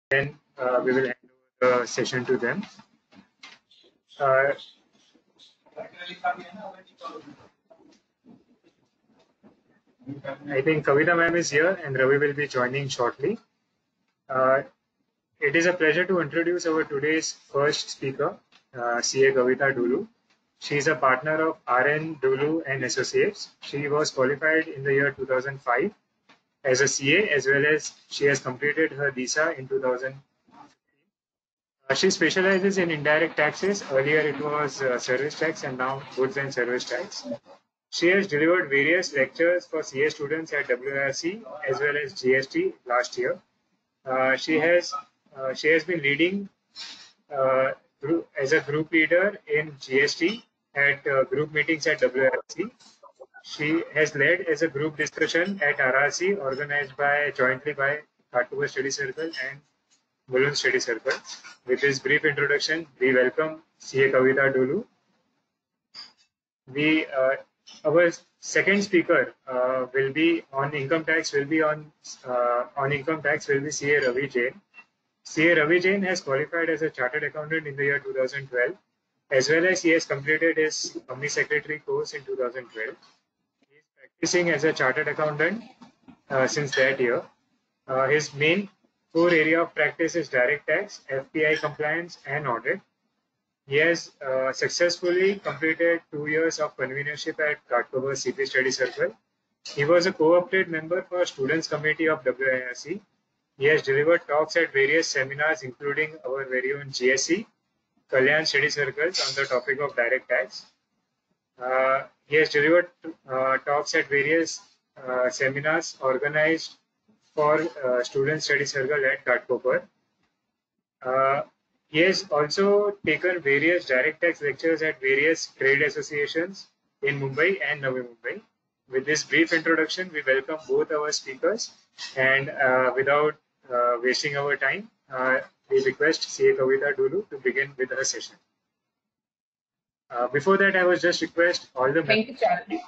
Then we will hand over the session to them. Uh, I think Kavita ma'am is here and Ravi will be joining shortly. Uh, it is a pleasure to introduce our today's first speaker, CA Kavita Dulu. She is a partner of RN Dulu and Associates. She was qualified in the year 2005 as a CA, as well as she has completed her DISA in 2000. She specializes in indirect taxes. Earlier it was service tax and now goods and service tax. She has delivered various lectures for CA students at WIRC as well as GST last year. She has been leading as a group leader in GST at group meetings at WIRC. She has led as a group discussion at RRC organized jointly by Khartoum Study Circle and Mulund Study Circle. With this brief introduction, we welcome CA Kavita Dulu. Our second speaker will be on income tax. Will be on income tax. Will be CA Ravi Jain. CA Ravi Jain has qualified as a chartered accountant in the year 2012, as well as he has completed his company secretary course in 2012. He is practicing as a chartered accountant since that year. His main core area of practice is direct tax, FPI compliance, and audit. He has successfully completed 2 years of convenership at Ghatcover CP Study Circle. He was a co-opted member for Students Committee of WIRC. He has delivered talks at various seminars, including our very own GSE, Kalyan Study Circles on the topic of direct tax. He has delivered talks at various seminars organized for Student Study Circle at Ghatcover. He has also taken various direct tax lectures at various trade associations in Mumbai and Navi Mumbai. With this brief introduction, we welcome both our speakers, and without wasting our time, we request CA Kavita Dulu to begin with her session. Before that, I was just request all the Thank you, Charlie.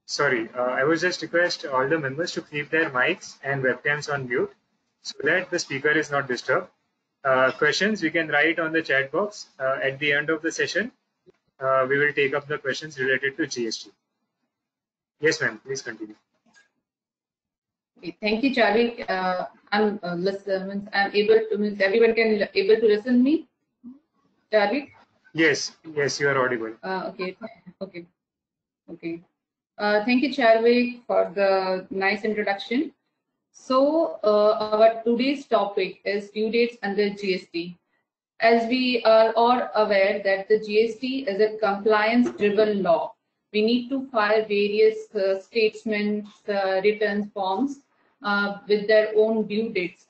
Sorry, I was just request all the members to keep their mics and webcams on mute so that the speaker is not disturbed. Questions we can write on the chat box. At the end of the session, we will take up the questions related to GST. Yes, ma'am, please continue. Okay, thank you, Charlie. I'm listening. I'm able to. Everyone can able to listen to me. Charlie. Yes, you are audible. Okay. Thank you, Charlie, for the nice introduction. So, our today's topic is due dates under GST. As we are all aware that the GST is a compliance-driven law. We need to file various statements, returns, forms with their own due dates.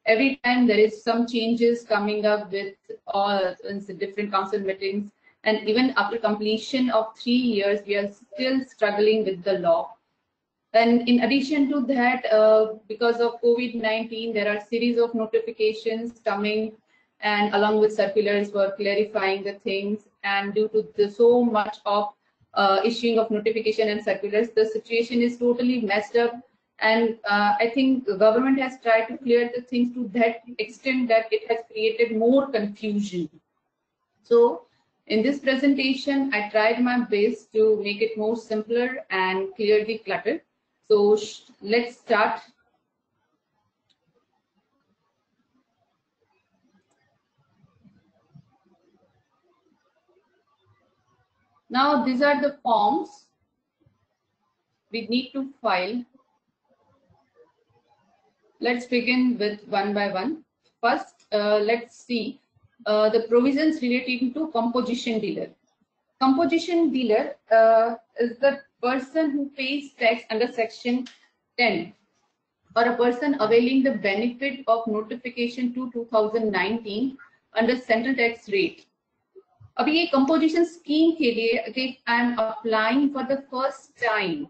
Every time there is some changes coming up with all different council meetings. And even after completion of 3 years, we are still struggling with the law. And in addition to that, because of COVID-19, there are series of notifications coming and along with circulars for clarifying the things. And due to so much of issuing of notification and circulars, the situation is totally messed up. And I think the government has tried to clear the things to that extent that it has created more confusion. So in this presentation, I tried my best to make it more simpler and clear the clutter. So let's start. Now, these are the forms we need to file. Let's begin with one by one. First, let's see the provisions relating to composition dealer. Composition dealer is the person who pays tax under Section 10 or a person availing the benefit of notification to 2019 under central tax rate. अभी ये composition scheme के लिए I am applying for the first time.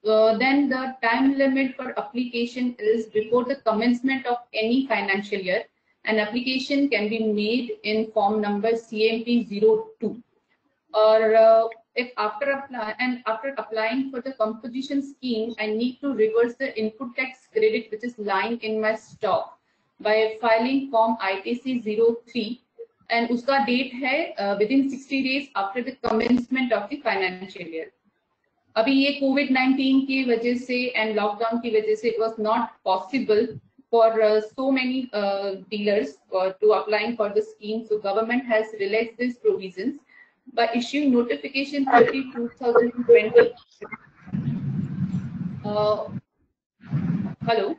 Then the time limit for application is before the commencement of any financial year. An application can be made in form number CMP 02. Or if after applying for the composition scheme, I need to reverse the input tax credit which is lying in my stock. by filing Form ITC 03, and उसका date है within 60 days after the commencement of the financial year. अभी ये COVID-19 की वजह से and lockdown की वजह से it was not possible for so many dealers to applying for the scheme. So government has relaxed these provisions by issuing notification 30/2020. Hello.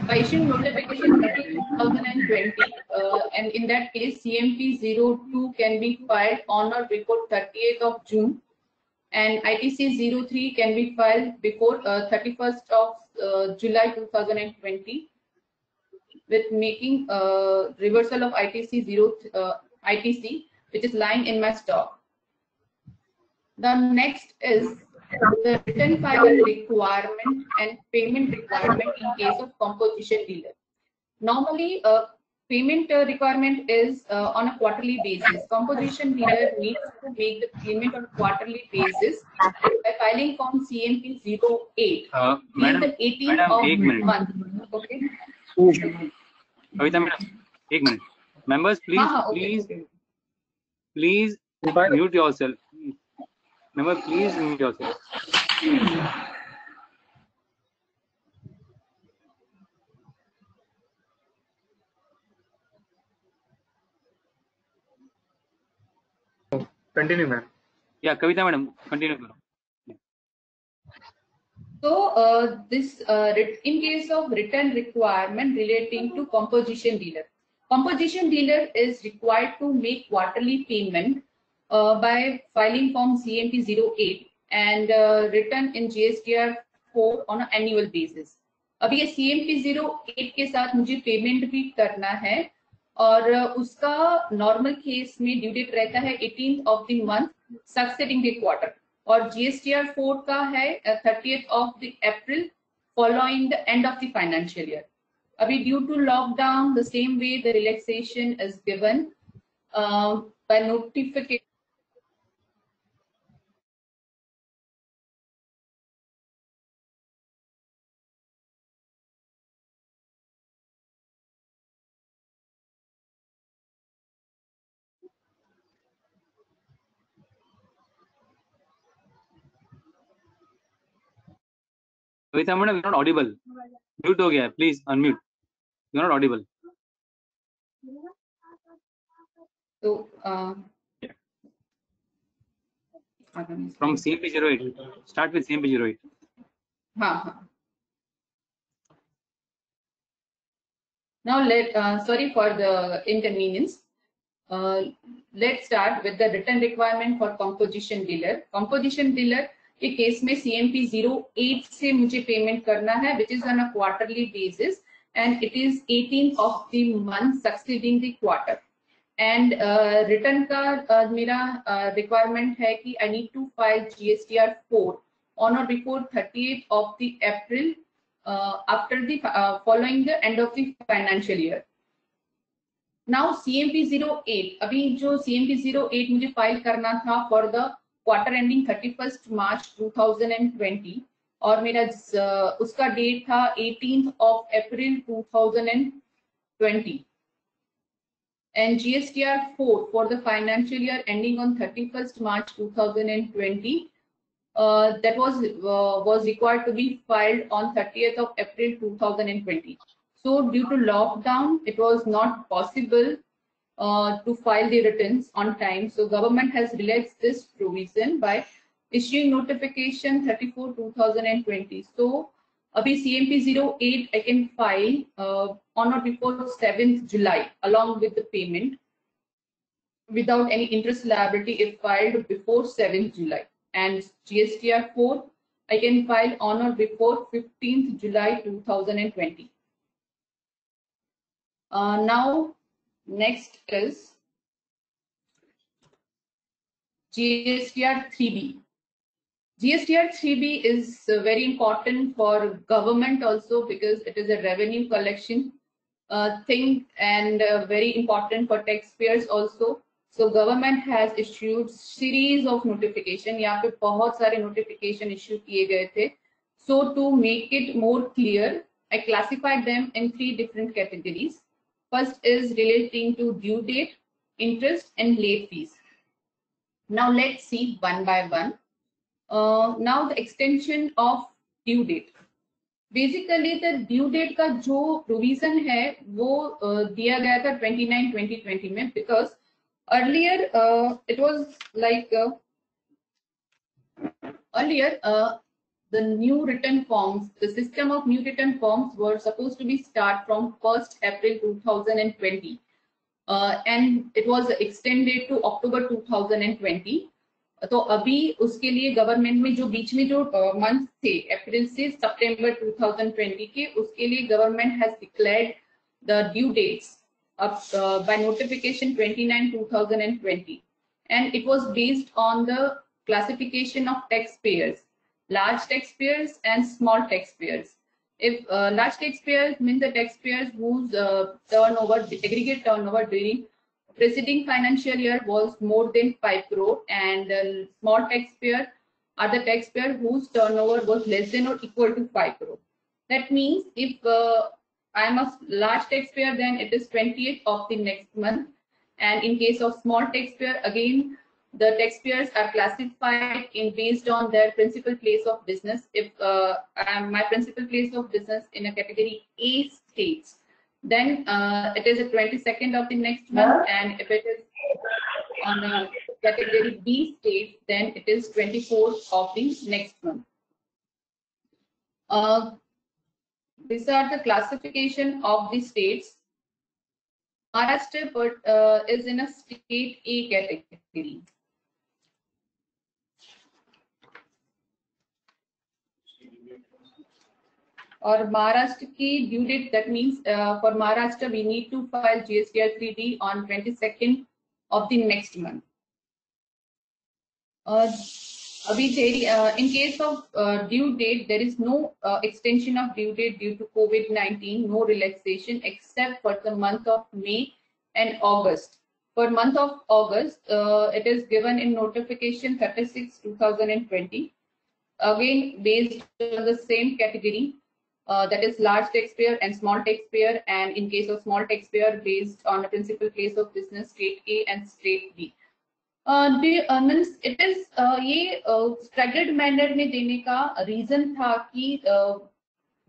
By issuing notification 30/2020, and in that case, CMP 02 can be filed on or before 30th of June, and ITC 03 can be filed before 31st of July 2020, with making reversal of ITC, which is lying in my stock. The next is the return filing requirement and payment requirement in case of composition dealer. Normally, payment requirement is on a quarterly basis. Composition dealer needs to make the payment on a quarterly basis by filing Form CMP 08 till the 18th of month. Okay. Kavita madam, 1 minute. Members, please, please mute yourself. Members, please mute yourself. Continue, ma'am. Yeah, Kavita madam, continue. So this in case of return requirement relating to composition dealer is required to make quarterly payment by filing Form CMP 08 and return in GSTR 4 on an annual basis. अभी ये CMP 08 के साथ मुझे payment भी करना है और उसका नॉर्मल केस में ड्यू डेट रहता है 18th of the month succeeding the quarter, और GSTR 4 का है 30th of the April following the end of the financial year. अभी due to lockdown, the same way the relaxation is given by notification. Kavita madam, you're not audible. Mute हो गया, please unmute. You're not audible. So from CMP 08. Start with CMP 08. Now sorry for the inconvenience. Let's start with the return requirement for composition dealer. Composition dealer के case में CMP 08 से मुझे payment करना है, which is on a quarterly basis, and it is 18th of the month succeeding the quarter. And return का मेरा requirement है कि I need to file GSTR 4 on or before 30th of the April after the following the end of the financial year. Now CMP 08, अभी जो CMP 08 मुझे file करना था for the quarter ending 31st March 2020, और मेरा उसका date था 18th of April 2020, and GSTR 4 for the financial year ending on 31st March 2020 that was required to be filed on 30th of April 2020. So due to lockdown, it was not possible to file the returns on time. So government has relaxed this provision by issuing notification 34/2020. So abhi CMP 08 I can file on or before 7th July along with the payment without any interest liability if filed before 7th July. And GSTR 4 I can file on or before 15th July 2020. Now next is GSTR 3B. GSTR 3B is very important for government also because it is a revenue collection thing and very important for taxpayers also. So government has issued series of notification. यहाँ पे बहुत सारे notification issue किए गए थे. So to make it more clear, I classified them in 3 different categories. First is relating to due date, interest, and late fees. Now let's see one by one. Now the extension of due date. Basically the due date का जो provision है वो दिया गया था 29/2020 में, because earlier it was like the new return forms, the system of new return forms were supposed to be start from 1st April 2020, and it was extended to October 2020. तो अभी उसके लिए गवर्नमेंट में जो बीच में जो मंथ थे अप्रैल से सितंबर 2020 के, उसके लिए government has declared the due dates by notification 29/2020, and it was based on the classification of taxpayers, large taxpayers and small taxpayers. If large taxpayers means the taxpayers whose turnover, aggregate turnover during preceding financial year was more than 5 crore, and small taxpayer are the taxpayer whose turnover was less than or equal to 5 crore. That means if I am a large taxpayer, then it is 20th of the next month, and in case of small taxpayer, again the taxpayers are classified in based on their principal place of business. If my principal place of business in a category A states, then it is the 22nd of the next month, and if it is on a category B state, then it is 24th of the next month. These are the classification of the states. Maharashtra is in a state A category. और महाराष्ट्र की due date, that means for Maharashtra we need to file GSTR 3D on 22nd of the next month. अभी in case of due date, there is no extension of due date due to COVID-19, no relaxation except for the month of May and August. For month of August, it is given in notification 36/2020, again based on the same category. That is large taxpayer and small taxpayer, and in case of small taxpayer based on a principal place of business state A and state B. Means it is ये staggered manner में देने का reason था कि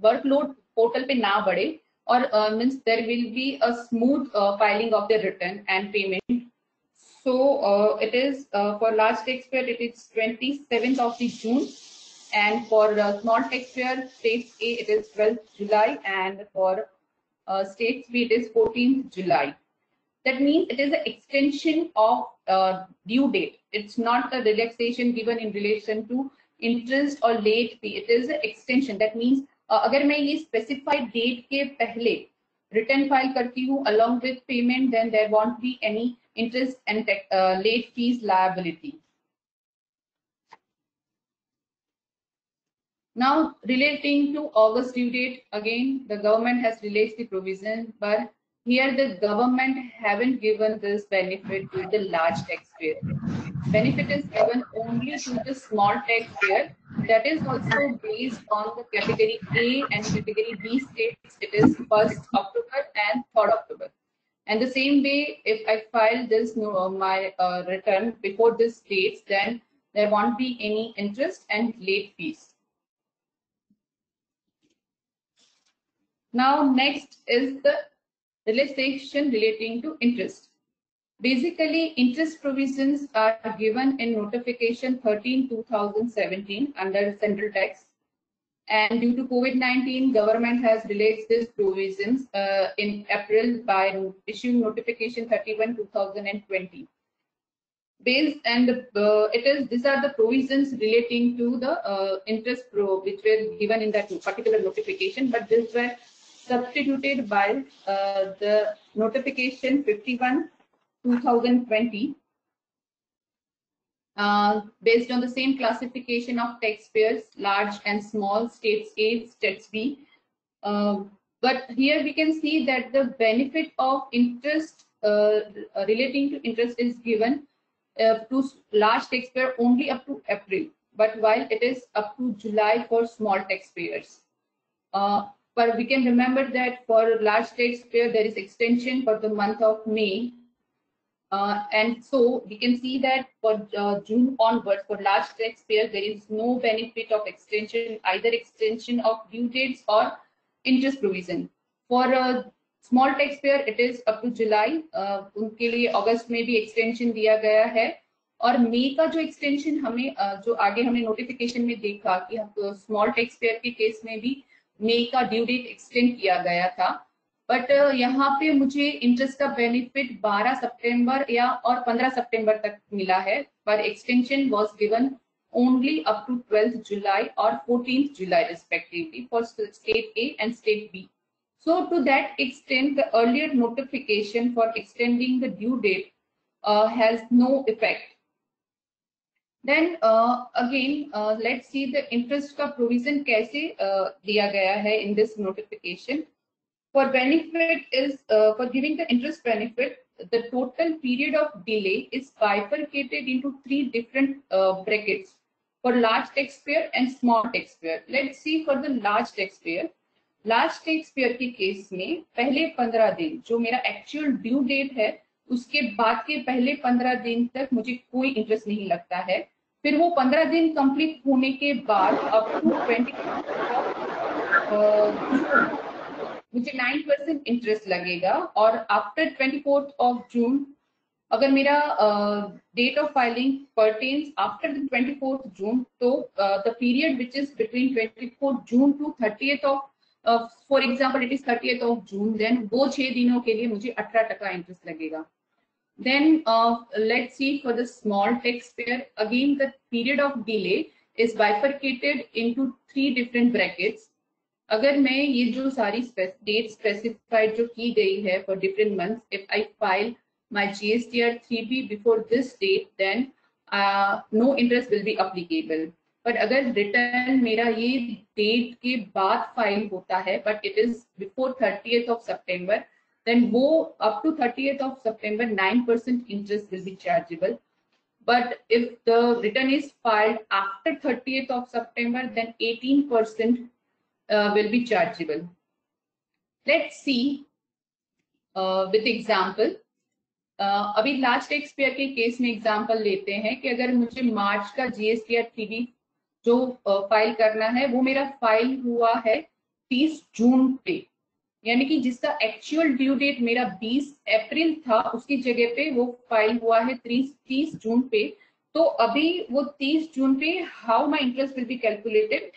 workload portal पे ना बढ़े, और means there will be a smooth filing of the return and payment. So it is for large taxpayer it is 27th of the June. And for small taxpayer states A it is 12th July, and for states B it is 14th July. That means it is an extension of due date. It's not a relaxation given in relation to interest or late fee. It is an extension. That means अगर मैं ये specified date के पहले return file करती हूँ along with payment, then there won't be any interest and late fees liability. Now, relating to August due date, again, the government has released the provision, but here the government haven't given this benefit to the large taxpayer. Benefit is given only to the small taxpayer. That is also based on the category A and category B states. It is 1st October and 3rd October. And the same way, if I file this my return before this dates, then there won't be any interest and late fees. Now, next is the relaxation relating to interest. Basically, interest provisions are given in notification 13/2017 under central tax. And due to COVID-19, government has released these provisions in April by issuing notification 31/2020. Based and these are the provisions relating to the interest which were given in that particular notification, but these were substituted by the notification 51/2020 based on the same classification of taxpayers, large and small, states A, states B. But here we can see that the benefit of interest relating to interest is given to large taxpayer only up to April, but while it is up to July for small taxpayers. but we can remember that for large taxpayer there is extension for the month of May. And so we can see that for June onwards, for large taxpayer, there is no benefit of extension, either extension of due dates or interest provision. For small taxpayer, it is up to July. उनके लिए अगस्त में भी extension दिया गया है, और मई का जो extension हमें जो आगे हमने notification में देखा कि small taxpayer के केस में भी मई का ड्यू डेट एक्सटेंड किया गया था, बट यहाँ पे मुझे इंटरेस्ट का बेनिफिट 12 सितंबर या और 15 सितंबर तक मिला है, पर extension was given only up to 12th July or 14th July respectively for state A and state B. So to that extent, the earlier notification for extending the due date has no effect. Then again, let's see the interest का provision कैसे दिया गया है in this notification. For benefit is for giving the interest benefit, the total period of delay is bifurcated into 3 different brackets for large taxpayer and small taxpayer. Let's see for the large taxpayer. Large taxpayer के case में पहले 15 दिन जो मेरा actual due date है उसके बाद के पहले 15 दिन तक मुझे कोई इंटरेस्ट नहीं लगता है. फिर वो 15 दिन कंप्लीट होने के बाद अप टू 20 मुझे 9% इंटरेस्ट लगेगा, और आफ्टर 24th of June अगर मेरा date of filing pertains after the 24th June, तो the period which is between 24th June to 30th of for example it is 30th of June, then वो 6 दिनों के लिए मुझे 18% इंटरेस्ट लगेगा. Then let's see for the small taxpayer, again the period of delay is bifurcated into 3 different brackets. अगर मैं ये जो सारी डेट स्पेसिफाइड जो की गई है for different months, if I file my GSTR 3B before this date, then no interest will be applicable. पर अगर रिटर्न मेरा ये डेट के बाद फाइल होता है but it is before 30th of September, then वो up to 30th of September 9% interest will be chargeable. But if the return is filed after 30th of September, then 18% will be chargeable. Let's see with example. अभी large tax payer के case में example लेते हैं कि अगर मुझे मार्च का GSTR 3B जो फाइल करना है वो मेरा फाइल हुआ है 30 जून पे, यानी कि जिसका एक्चुअल ड्यू डेट मेरा 20 अप्रैल था उसकी जगह पे वो फाइल हुआ है 30 जून पे. तो अभी वो 30 जून पे how my interest will be calculated,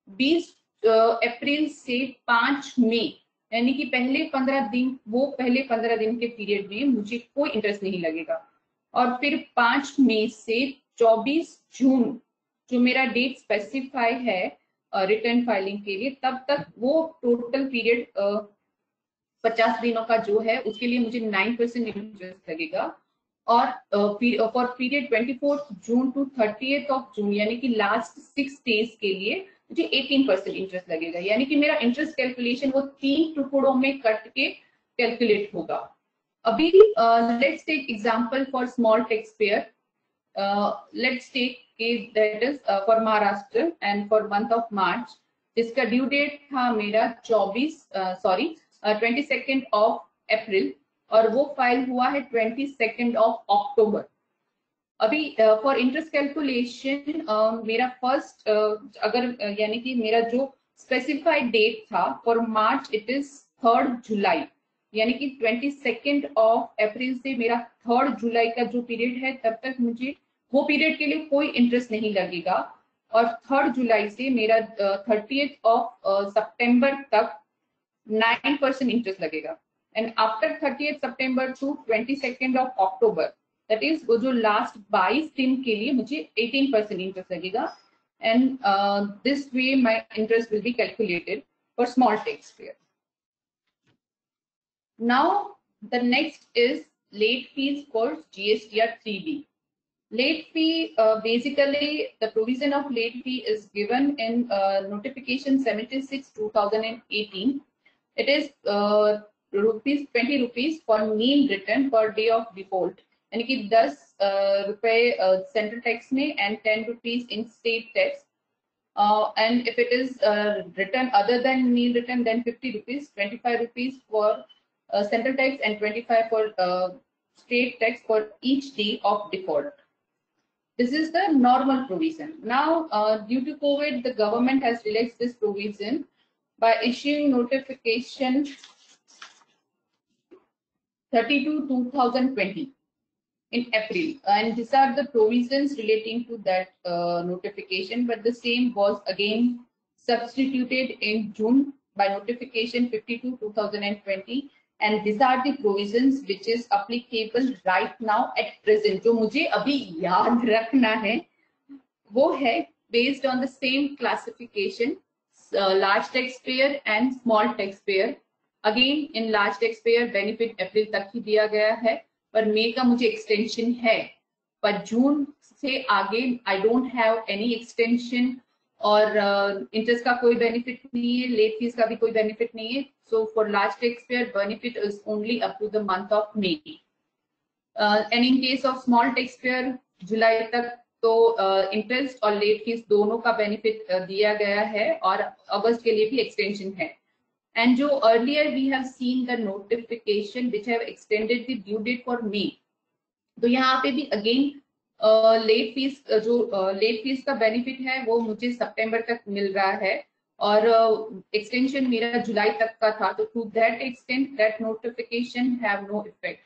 20 अप्रैल से 5 मई, यानी कि पहले 15 दिन, वो पहले 15 दिन के पीरियड में मुझे कोई इंटरेस्ट नहीं लगेगा, और फिर 5 मई से 24 जून जो मेरा डेट स्पेसिफाई है रिटर्न फाइलिंग के लिए, तब तक वो टोटल पीरियड 50 दिनों का जो है उसके लिए मुझे 9% इंटरेस्ट लगेगा. और for period 24th June to 30th of June, यानी कि लास्ट 6 डेज के लिए मुझे 18% इंटरेस्ट लगेगा. यानी कि मेरा इंटरेस्ट कैलकुलेशन वो 3 टुकड़ों में कट के कैलकुलेट होगा. अभी let's take example for small tax payer. Let's take that is for Maharashtra and for month of March, जिसका ड्यू डेट था मेरा 22nd ऑफ अप्रैल और वो फाइल हुआ है 22nd ऑफ अक्टूबर. अभी फॉर इंटरेस्ट कैलकुलेशन मेरा फर्स्ट अगर यानी कि मेरा जो स्पेसिफाइड डेट था for March it is 3rd जुलाई, यानी कि 22nd ऑफ अप्रैल से मेरा 3rd जुलाई का जो पीरियड है तब तक मुझे वो पीरियड के लिए कोई इंटरेस्ट नहीं लगेगा, और 3rd जुलाई से मेरा 30th ऑफ सितंबर तक 9% इंटरेस्ट लगेगा. And after 30th September to 22nd of October, that is वो जो लास्ट 22 दिन के लिए मुझे 18% इंटरेस्ट लगेगा. And this way my interest will be calculated for small tax payer. Now the next is late fees for GSTR 3B. Late fee, basically the provision of late fee is given in notification 76/2018. It is 20 rupees for mean return per day of default, यानी कि 10 रुपए central tax में and 10 rupees in state tax. And if it is return other than meal return, then 50 rupees, 25 rupees for central tax and 25 for state tax for each day of default. This is the normal provision. Now, due to COVID, the government has relaxed this provision by issuing notification 32/2020 in April, and these are the provisions relating to that notification, but the same was again substituted in June by notification 52/2020, and these are the provisions which is applicable right now at present. जो मुझे अभी याद रखना है वो है based on the same classification, large taxpayer and small taxpayer. Again, in large taxpayer benefit अप्रैल तक ही दिया गया है, पर मई का मुझे एक्सटेंशन है, पर जून से आगे I don't have any extension, और इंटरेस्ट का कोई बेनिफिट नहीं है, लेट फीस का भी कोई बेनिफिट नहीं है. So for large taxpayer benefit is only up to the month of May, and in case of small taxpayer जुलाई तक तो इंटरेस्ट और लेट फीस दोनों का बेनिफिट दिया गया है, और अगस्त के लिए भी एक्सटेंशन है. And जो earlier we have seen the notification which have extended the due date for May, तो यहाँ पे भी again लेट फीस जो लेट फीस का बेनिफिट है वो मुझे सितंबर तक मिल रहा है, और एक्सटेंशन मेरा जुलाई तक का था, तो to that extent that notification have no effect.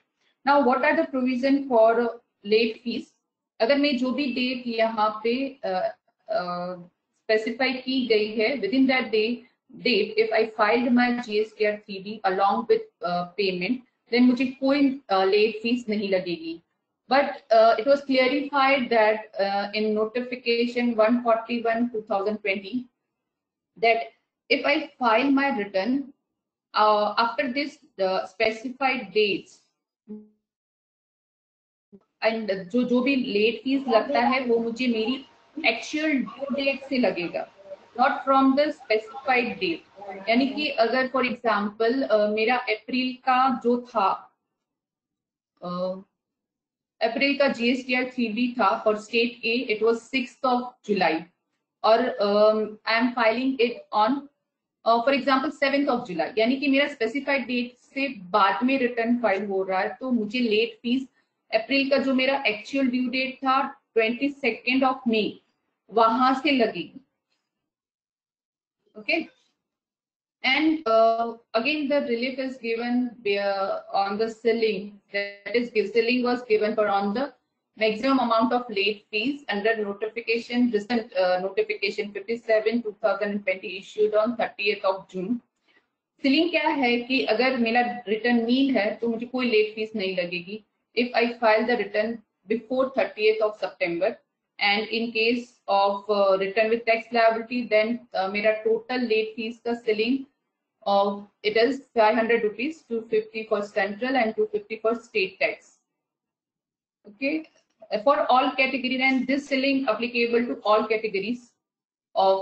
Now what are the provision for late fees? अगर मैं जो भी डेट यहाँ पे स्पेसिफाई की गई है, with in that date, if I filed my GSTR 3B along with payment, then मुझे कोई late fees नहीं लगेगी. But it was clarified that in notification 141/2020 that if I file my return after this specified dates, and जो भी late fees लगता है वो मुझे मेरी actual due date से लगेगा, not from the specified date. यानी कि अगर फॉर एग्जाम्पल मेरा अप्रैल का जो था, अप्रैल का GSTR 3B था for state A, it was 6th July, और I am filing it on for example 7th July, यानी कि मेरा स्पेसिफाइड डेट से बाद में रिटर्न फाइल हो रहा है, तो मुझे लेट फीस अप्रैल का जो मेरा एक्चुअल ड्यू डेट था 22nd May वहां से लगेगी. Okay, and again the relief is given on the ceiling, that is ceiling was given for on the maximum amount of late fees under notification, recent notification 57/2020 issued on 30th June. Ceiling क्या है कि अगर मेरा return नील है तो मुझे कोई late fees नहीं लगेगी if I file the return before 30th September. And in case of return with tax liability, then मेरा total late fees का ceiling of it is 500 rupees, 250 for central and 250 for state tax. Okay, for all categories, and this ceiling applicable to all categories of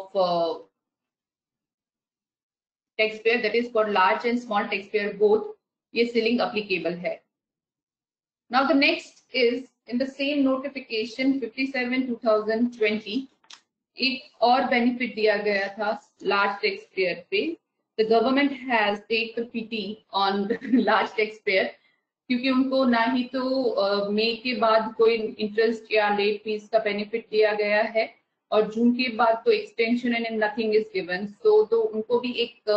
taxpayer, that is for large and small taxpayer both, ये ceiling applicable है. Now the next is in the same notification 57/2020 एक और benefit दिया गया था large taxpayer पे. The government has take pity on large taxpayer, क्योंकि उनको ना ही तो मई के बाद कोई इंटरेस्ट या लेट फीस का बेनिफिट दिया गया है, और जून के बाद तो extension and nothing is given. So तो उनको भी एक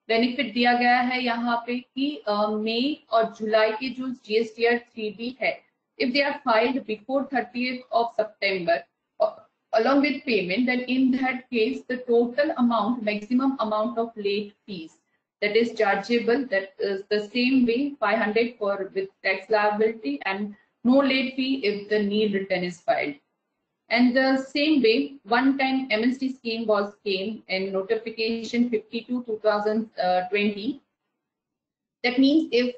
बेनिफिट दिया गया है यहाँ पे कि मई और जुलाई के जो GSTR 3B है, if they are filed before 30th September along with payment, then in that case the total amount, maximum amount of late fees that is chargeable, that is the same way 500 for with tax liability, and no late fee if the nil return is filed. And the same way one time amnesty scheme came in notification 52/2020. That means if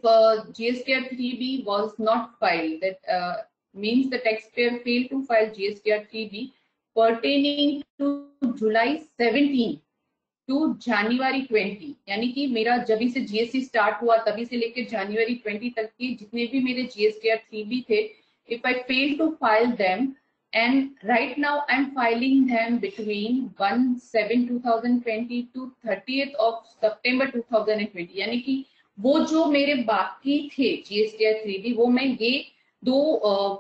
GSTR 3B was not filed, that means the taxpayer failed to file GSTR 3B pertaining to July 17 to January 20, यानी कि मेरा जब से GST start हुआ तभी से लेकर January 20 तक की जितने भी मेरे GSTR 3B थे, if I fail to file them and right now I'm filing them between 1/7/2020 to 30th of September 2020, यानी कि वो जो मेरे बाकी थे GSTR 3D वो मैं ये दो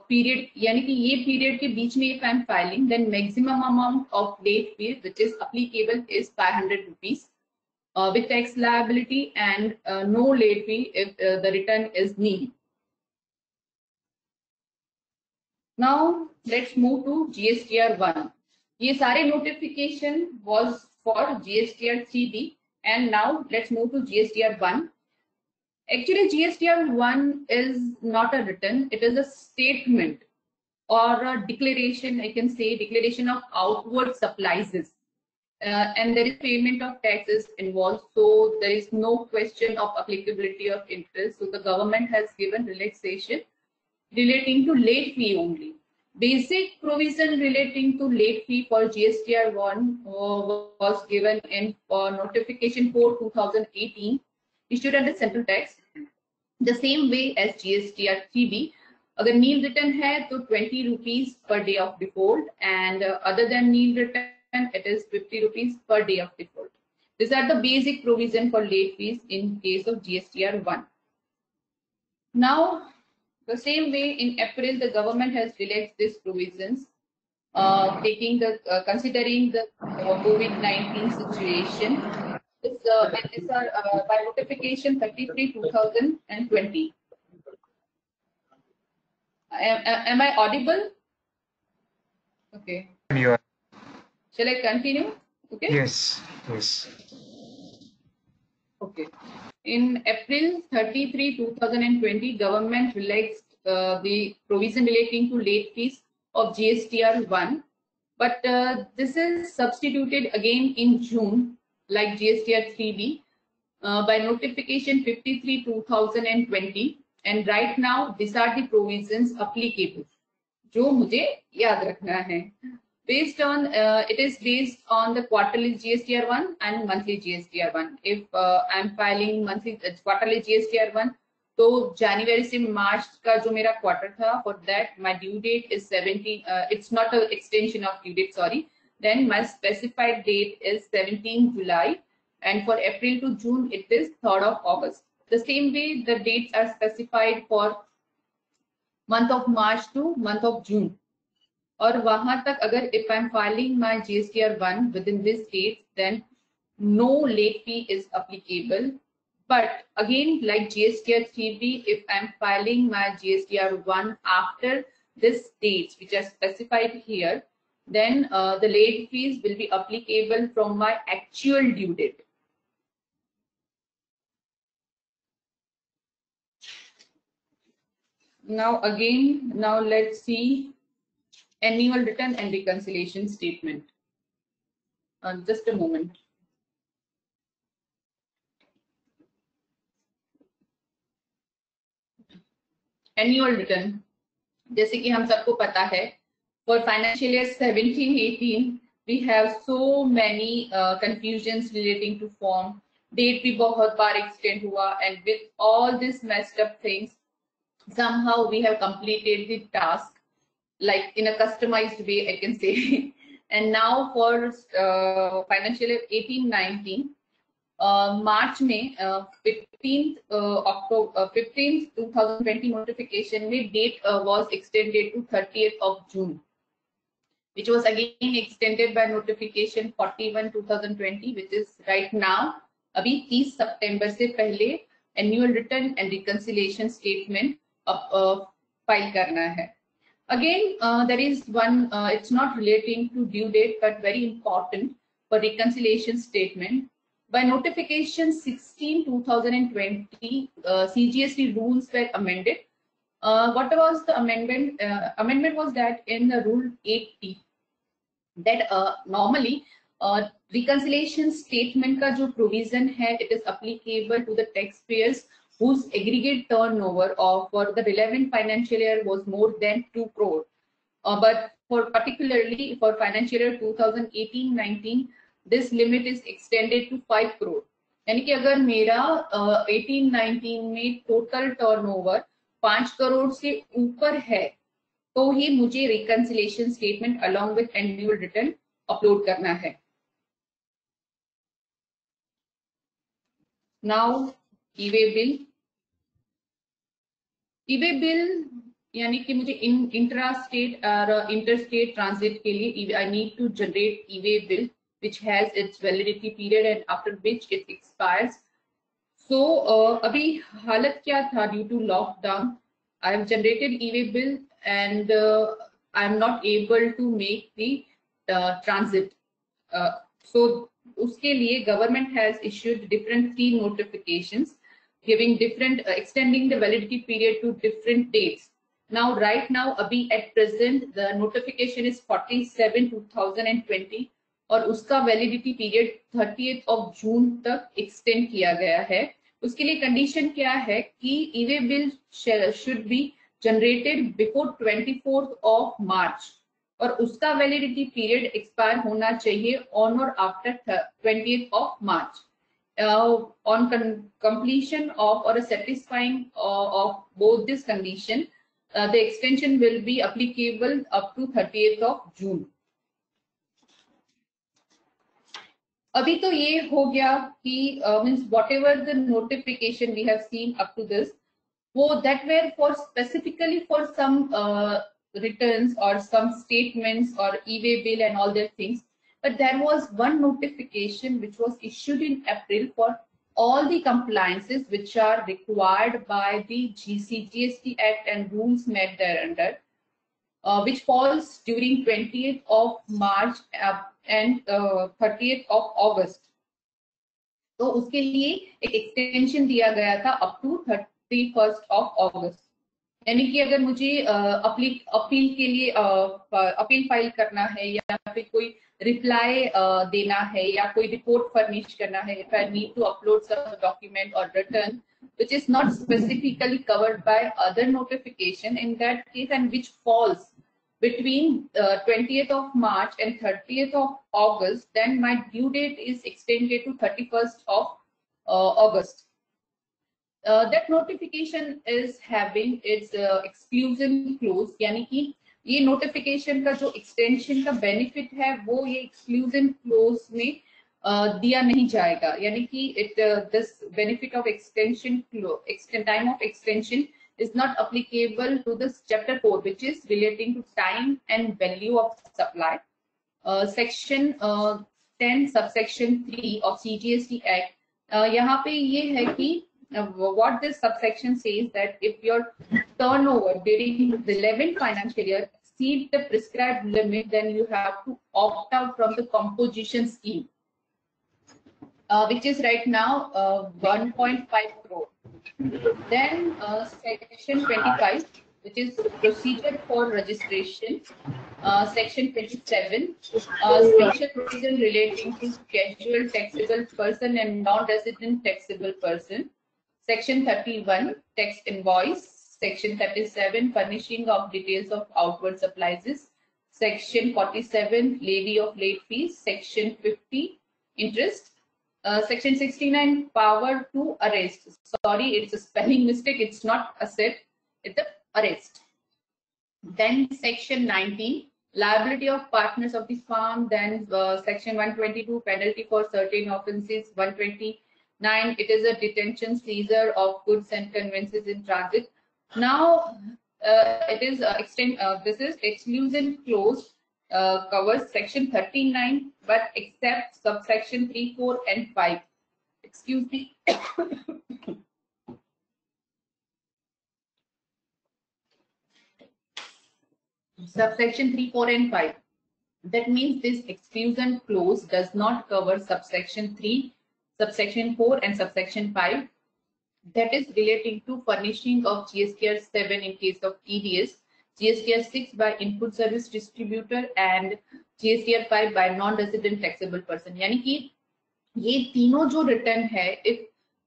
पीरियड यानी कि ये पीरियड के बीच में if I'm filing, then maximum amount of late fee which is applicable is 500 rupees with tax liability and no late fee if the return is nil. Now let's move to GSTR 1. ये सारे notification was for GSTR 3D and now let's move to GSTR 1. Actually, GSTR 1 is not a return, it is a statement or a declaration, I can say declaration of outward supplies. And there is payment of taxes involved, so there is no question of applicability of interest. So the government has given relaxation relating to late fee only. Basic provision relating to late fee for GSTR 1 was given in notification 4/2018 issued under central tax. The same way as GSTR 3B, अगर नील return है तो 20 rupees per day of default, and other than nil return it is 50 rupees per day of default. These are the basic provision for late fees in case of GSTR 1. Now, the same way in April, the government has relaxed these provisions, taking the considering the COVID-19 situation. These are by notification 33/2020. Am I audible? Okay. You are. Shall I continue? Okay. Yes. Yes. Okay. In April 33/2020, government relaxed the provision relating to late fees of GSTR 1, but this is substituted again in June, like GSTR 3B, by notification 53/2020, and right now these are the provisions applicable. जो मुझे याद रखना है. Based on it is based on the quarterly GSTR 1 and monthly GSTR 1. If I'm filing monthly quarterly GSTR 1, तो January से March का जो मेरा quarter था, for that my due date is 17. It's not an extension of due date, sorry. Then my specified date is 17 July, and for April to June it is 3rd of August. The same way the dates are specified for month of March to month of June. और वहां तक अगर if I'm filing my GSTR 1 within this date, then no late fee is applicable. But again, like GSTR 3B, if I'm filing my GSTR 1 after this dates which are specified here, then the late fees will be applicable from my actual due date. Now let's see annual return and reconciliation statement. Just a moment. Annual return, जैसे कि हम सबको पता है, for financial year 17-18 we have so many confusions relating to form. Date भी बहुत बार extend हुआ, and with all this messed up things, somehow we have completed the task like in a customized way, I can say. And now for financial year 18-19, March में 15th October 15th 2020 notification में date was extended to 30th of June, which was again extended by notification 41/2020, which is right now. अभी 30 September से पहले annual return and reconciliation statement file करना है. Again, there is one, it's not relating to due date, but very important for reconciliation statement. By notification 16/2020, CGST rules were amended. What was the amendment? Amendment was that in the rule 8T, that normally reconciliation statement का जो provision है, it is applicable to the taxpayers whose aggregate turnover for the relevant financial year was more than 2 crore. But for particularly for financial year 2018-19, this limit is extended to 5 crore. यानी कि अगर मेरा 18-19 में total turnover 5 crore से ऊपर है, तो ही मुझे reconciliation statement along with annual return upload करना है. Now e way bill. E way bill यानी कि मुझे इंट्रा स्टेट और इंटर स्टेट ट्रांजिट के लिए I need to generate e way bill which has its validity period and after which it expires. So अभी हालत क्या था? Due to lockdown, I have generated e-way bill and I am not able to make the transit. So उसके लिए government has issued different 3 notifications giving different extending the validity period to different dates. Now right now अभी at present the notification is 47/2020 और उसका validity period 30th of June तक extend किया गया है. उसके लिए कंडीशन क्या है कि e-way bill should be generated before 24th of March और उसका वैलिडिटी पीरियड एक्सपायर होना चाहिए ऑन और after 20th of March. On completion of or satisfying of both this condition, the extension will be applicable up to 30th of June. अभी तो ये हो गया कि means whatever the notification we have seen up to this, वो that were for specifically for some returns और some statements और e-way bill and all that things, but there was one notification which was issued in April for all the compliances which are required by the GST Act and rules made thereunder, which falls during 20th of March and 30th of August. तो उसके लिए एक extension दिया गया था up to 31st of August. यानी कि अगर मुझे अपील के लिए अपील फाइल करना है या फिर कोई रिप्लाई देना है या कोई रिपोर्ट फर्निश करना है, if I need to upload some document or return which is not specifically covered by other notification, in that case and which falls between 20th of March and 30th of August, then my due date is extended to 31st of August. That notification is having its exclusion clause, यानी कि ये notification का जो extension का benefit है वो ये exclusion close में दिया नहीं जाएगा. यानी कि it this benefit of extension time of extension is not applicable to this chapter 4 which is relating to time and value of supply. Section 10 subsection 3 of CGST Act, यहाँ पे ये है कि what this subsection says that if your turnover during the 11th financial year exceeds the prescribed limit, then you have to opt out from the composition scheme, which is right now 1.5 crore. Then section 25, which is procedure for registration. Section 27, special provision relating to casual taxable person and non-resident taxable person. Section 31, tax invoice. Section 37, furnishing of details of outward supplies. Section 47, levy of late fees. Section 50, interest. Section 69, power to arrest. Sorry, it's a spelling mistake. It's not asset, it's a arrest. Then section 19, liability of partners of the firm. Then section 122, penalty for certain offences. 129, it is a detention, seizure of goods and conveyances in transit. Now it is this is exclusion clause covers section 39 but except subsection 3, 4 and 5. Excuse me. Subsection 3, 4 and 5. That means this exclusion clause does not cover subsection 3, subsection 4 and subsection 5. That is relating to furnishing of GSTR 7 in case of TDS, GSTR 6 by input service distributor and GSTR 5 by non-resident taxable person. यानी कि ये तीनों जो return है, if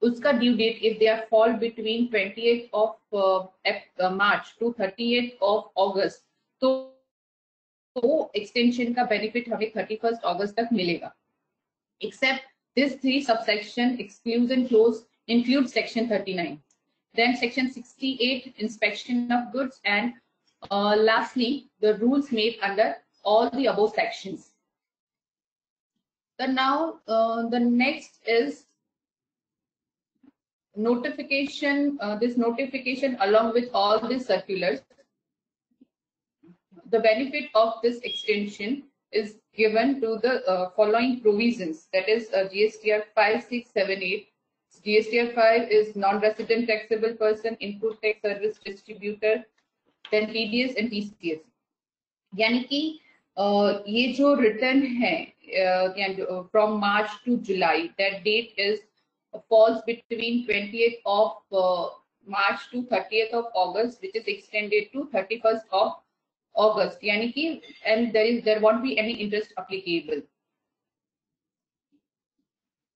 उसका due date if they are fall between 28th of March to 30th of August, तो extension का benefit हमें 31st August तक मिलेगा. Except this 3 subsection exclusion clause includes section 39. Then section 68, inspection of goods and Lastly, the rules made under all the above sections. Then now the next is notification. This notification along with all the circulars. The benefit of this extension is given to the following provisions, that is GSTR 5678. GSTR 5 is non-resident taxable person, input tax service distributor, then TDS and TCS. यानी कि ये जो return है from March to July, that date is falls between 20th of March to 30th of August, which is extended to 31st of August, यानी कि and there won't be any interest applicable.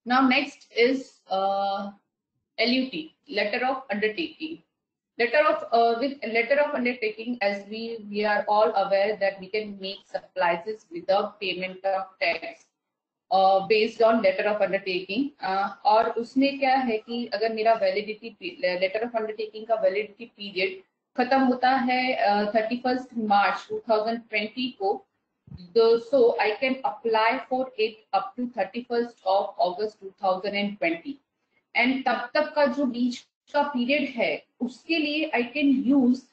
Now next is LUT, letter of undertaking. With letter of undertaking, as we are all aware that we can make supplies without payment of tax based on letter of undertaking. और उसमें क्या है कि अगर मेरा validity letter of undertaking का validity period खत्म होता है 31st March 2020 को, so I can apply for it up to 31st of August 2020, and तब तक का जो बीच का पीरियड है उसके लिए I can use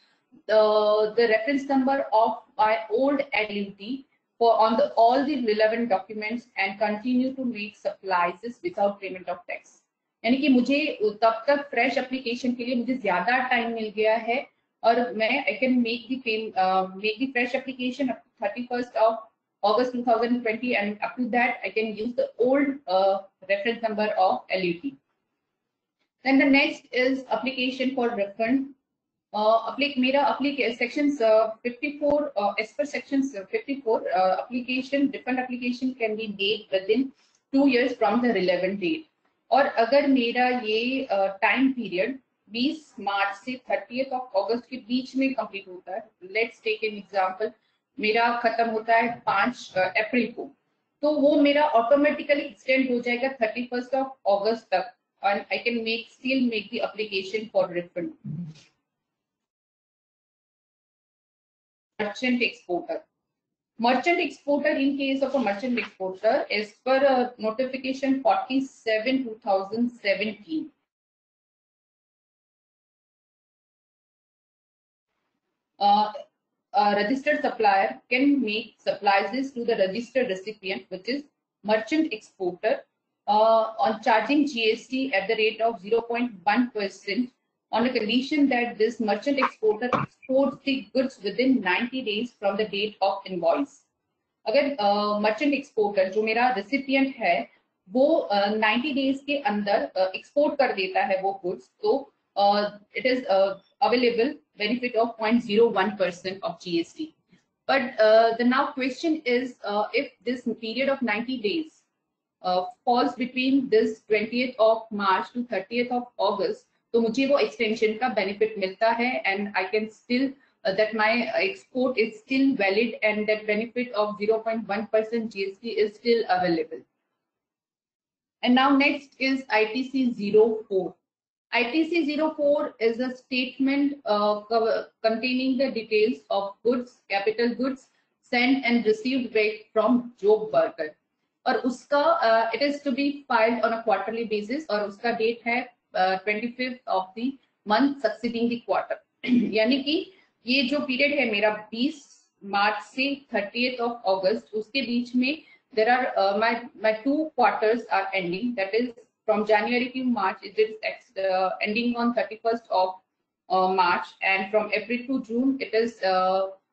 the reference number of my old LUT for on the all the relevant documents and continue to make supplies without payment of tax. यानी कि मुझे तब तक फ्रेश एप्लीकेशन के लिए मुझे ज्यादा टाइम मिल गया है और मैं I can make the fresh application up to 31st of August 2020, and up to that I can use the old reference number of LUT. Then the next is application for refund. मेरा sections 54 as per sections 54 refund application can be made within 2 years from the relevant date. और अगर मेरा ये time period 20 मार्च से 30th of August के बीच में complete होता है, लेट्स टेक एन एग्जांपल, मेरा खत्म होता है 5 अप्रैल को, तो वो मेरा ऑटोमेटिकली एक्सटेंड हो जाएगा 31st of August तक, and I can still make the application for refund. Merchant exporter, in case of a merchant exporter, as per notification 47/2017, a registered supplier can make supplies to the registered recipient, which is merchant exporter, on charging GST at the rate of 0.1% on the condition that this merchant exporter exports the goods within 90 days from the date of invoice. अगर merchant exporter जो मेरा recipient है वो 90 days के अंदर export कर देता है वो goods, तो it is available benefit of 0.01% of GST. But the now question is, if this period of 90 days falls between this 20th of March to 30th of August, तो मुझे वो extension का benefit मिलता है, and I can still that my export is still valid, and that benefit of 0.1% GST is still available. And now next is ITC 04. ITC 04 is a statement containing the details of goods, capital goods sent and received back from job worker. और उसका it is to be filed on a quarterly basis, और उसका date है 25th of the month succeeding the quarter. यानी कि ये जो period है मेरा 20 मार्च से 30th of August, उसके बीच में there are my 2 quarters are ending, that is from January to March it is ending on 31st of March, and from April to June it is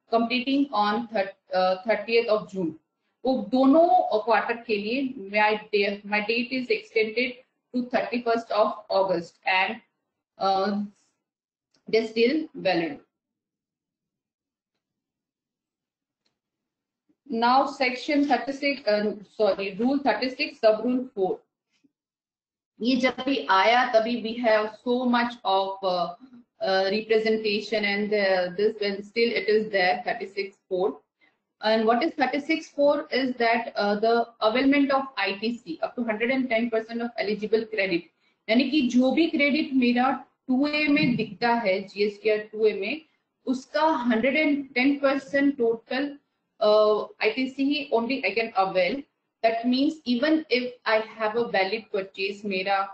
completing on 30th of June. वो दोनों quarter के लिए my date is extended to 31st of August, and it is still valid. Now section 36 rule 36 sub rule 4. ये जब भी आया तभी we have so much of representation, and this when still it is there 36(4). And what is 36(4) is that the availment of ITC up to 110% of eligible credit, यानी कि जो भी credit मेरा 2A में दिखता है GSTR 2A में, उसका 110% total ITC only I can avail. That means even if I have a valid purchase, mera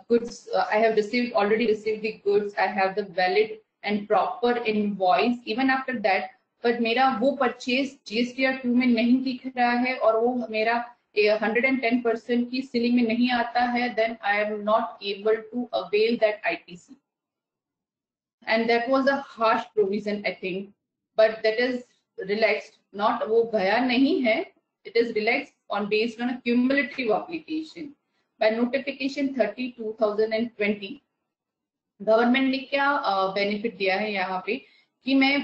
goods, I have already received the goods, I have the valid and proper invoice, even after that, but मेरा वो purchase GSTR 2 में नहीं दिख रहा है और वो मेरा 110% की सीलिंग में नहीं आता है, then I am not able to avail that ITC. And that was a harsh provision, I think, but that is relaxed. Not वो गया नहीं है, it is relaxed on based on a cumulative application. By notification 30/2020, government ने क्या benefit दिया है यहाँ पे कि मैं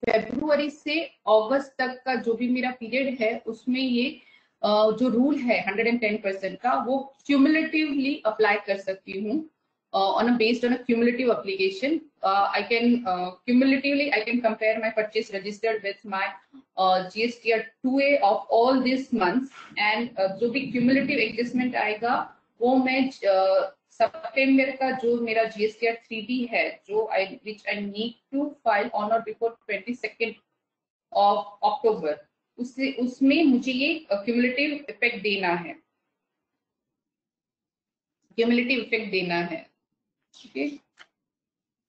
फरवरी से अगस्त तक का जो भी मेरा पीरियड है उसमें ये जो रूल है 110% का वो क्यूमुलेटिवली अप्लाई कर सकती हूँ on a based on a cumulative application. I can cumulatively I can compare my purchase registered with my GSTR 2A of all these months, and जो भी cumulative adjustment आएगा वो मैं सितंबर का जो मेरा GSTR 3D है जो which I need to file on or before 22nd of October, उसमें मुझे ये cumulative effect देना है, cumulative effect देना है. Okay.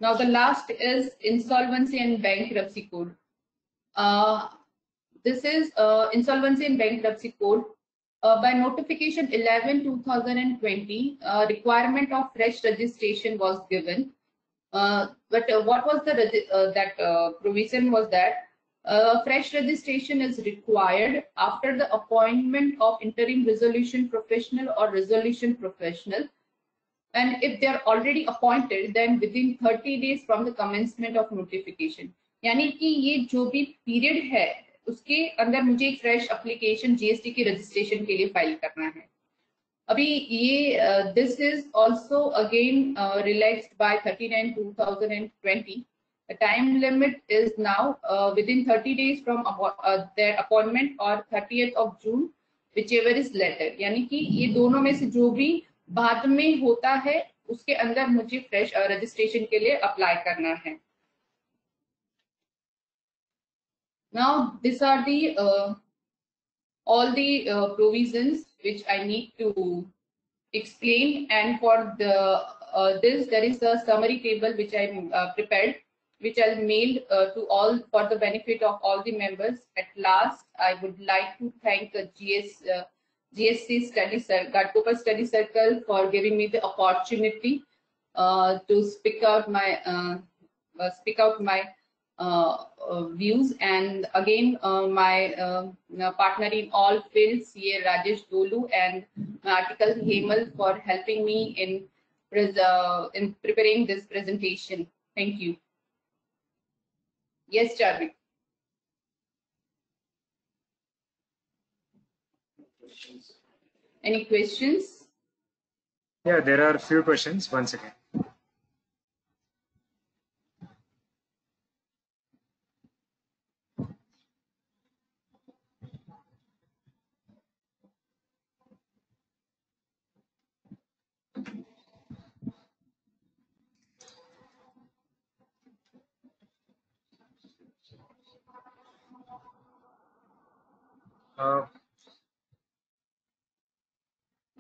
Now the last is insolvency and bankruptcy code. This is insolvency and bankruptcy code. By notification 11/2020, requirement of fresh registration was given. But what was the provision was that fresh registration is required after the appointment of interim resolution professional or resolution professional. And if they are already appointed, then within 30 days from the commencement of notification. यानी कि ये जो भी period है उसके अंदर मुझे एक फ्रेश एप्लीकेशन जीएसटी की रजिस्ट्रेशन के लिए फाइल करना है. अभी ये this is also again relaxed by 39/2020. The time limit is now within 30 days from their appointment or 30th of June, whichever is later. यानी कि ये दोनों में से जो भी बाद में होता है उसके अंदर मुझे फ्रेश रजिस्ट्रेशन के लिए अप्लाई करना है. Now these are the all the provisions which I need to explain, and for the this there is a summary table which I prepared, which I'll mail to all for the benefit of all the members. At last, I would like to thank the GSC Ghatkopar Study Circle for giving me the opportunity to speak out my views, and again my partner in all fields, CA Rajesh Dolu, and my article Hemal for helping me in preparing this presentation. Thank you. Yes, Charvik. Any questions? Yeah, there are a few questions. One second.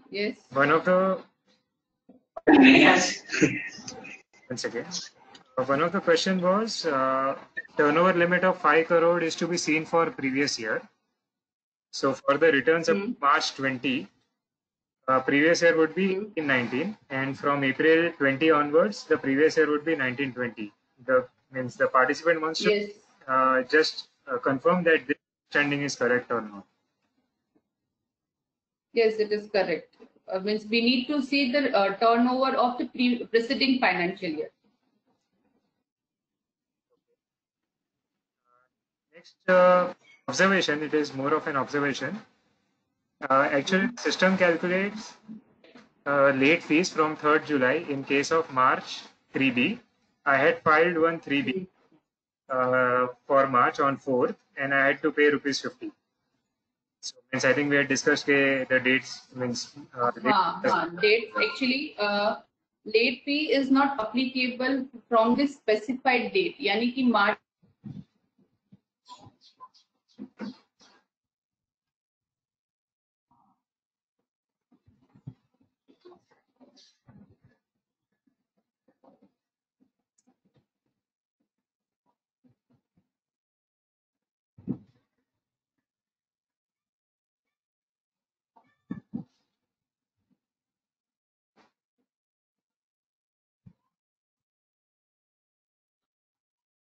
Yes. One of the once again, one of the question was turnover limit of 5 crore is to be seen for previous year. So for the returns of March 20, previous year would be in 19, and from April 20 onwards, the previous year would be 1920. The means the participant wants to just confirm that this understanding is correct or not. Yes, it is correct. Means we need to see the turnover of the preceding financial year. Next observation, it is more of an observation. Actually, the system calculates late fees from 3rd July in case of March 3B. I had filed one 3B for March on 4th, and I had to pay ₹50. So means I think we had discussed the dates. Means dates actually late fee is not applicable from the specified date. यानी कि March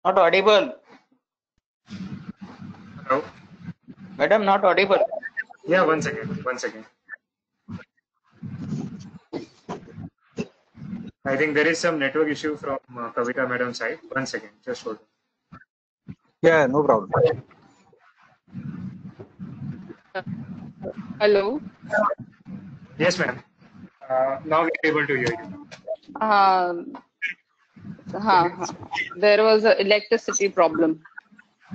Not audible. Hello? Madam, not audible. Yeah, one second. One second. I think there is some network issue from Kavita madam's side. One second. Just hold on. Yeah, no problem. Hello. Yes, ma'am. Now we are able to hear you. There was an electricity problem.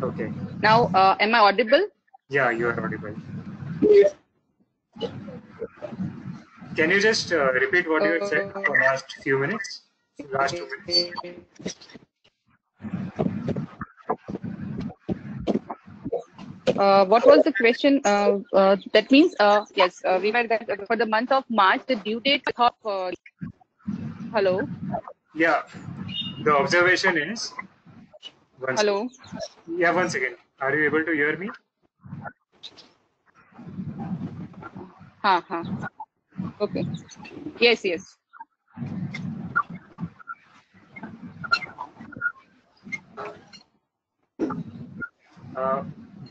Okay. Now, am I audible? Yeah, you are audible. Can you just repeat what you had said for last few minutes? Last 2 minutes. What was the question? That means, yes, we were that for the month of March, the due date of. Hello. Yeah. The observation is. Hello. Yeah, one second. Are you able to hear me? Okay. Yes, yes.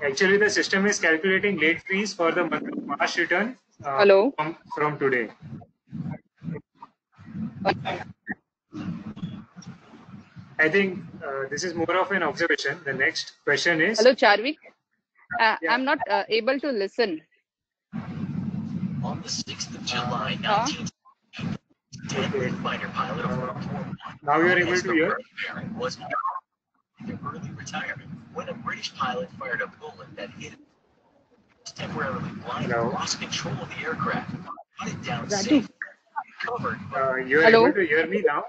Actually, the system is calculating late fees for the month of March return Hello. from today. I think this is more of an observation. The next question is. Hello, Charvik. Yeah. I'm not able to listen. On the 6th of July, 19 fighter pilot now you are able to hear? was in early retirement when a British pilot fired a bullet that hit him. Temporarily blind, lost control of the aircraft, cut it down safe, covered. You are able to hear me now?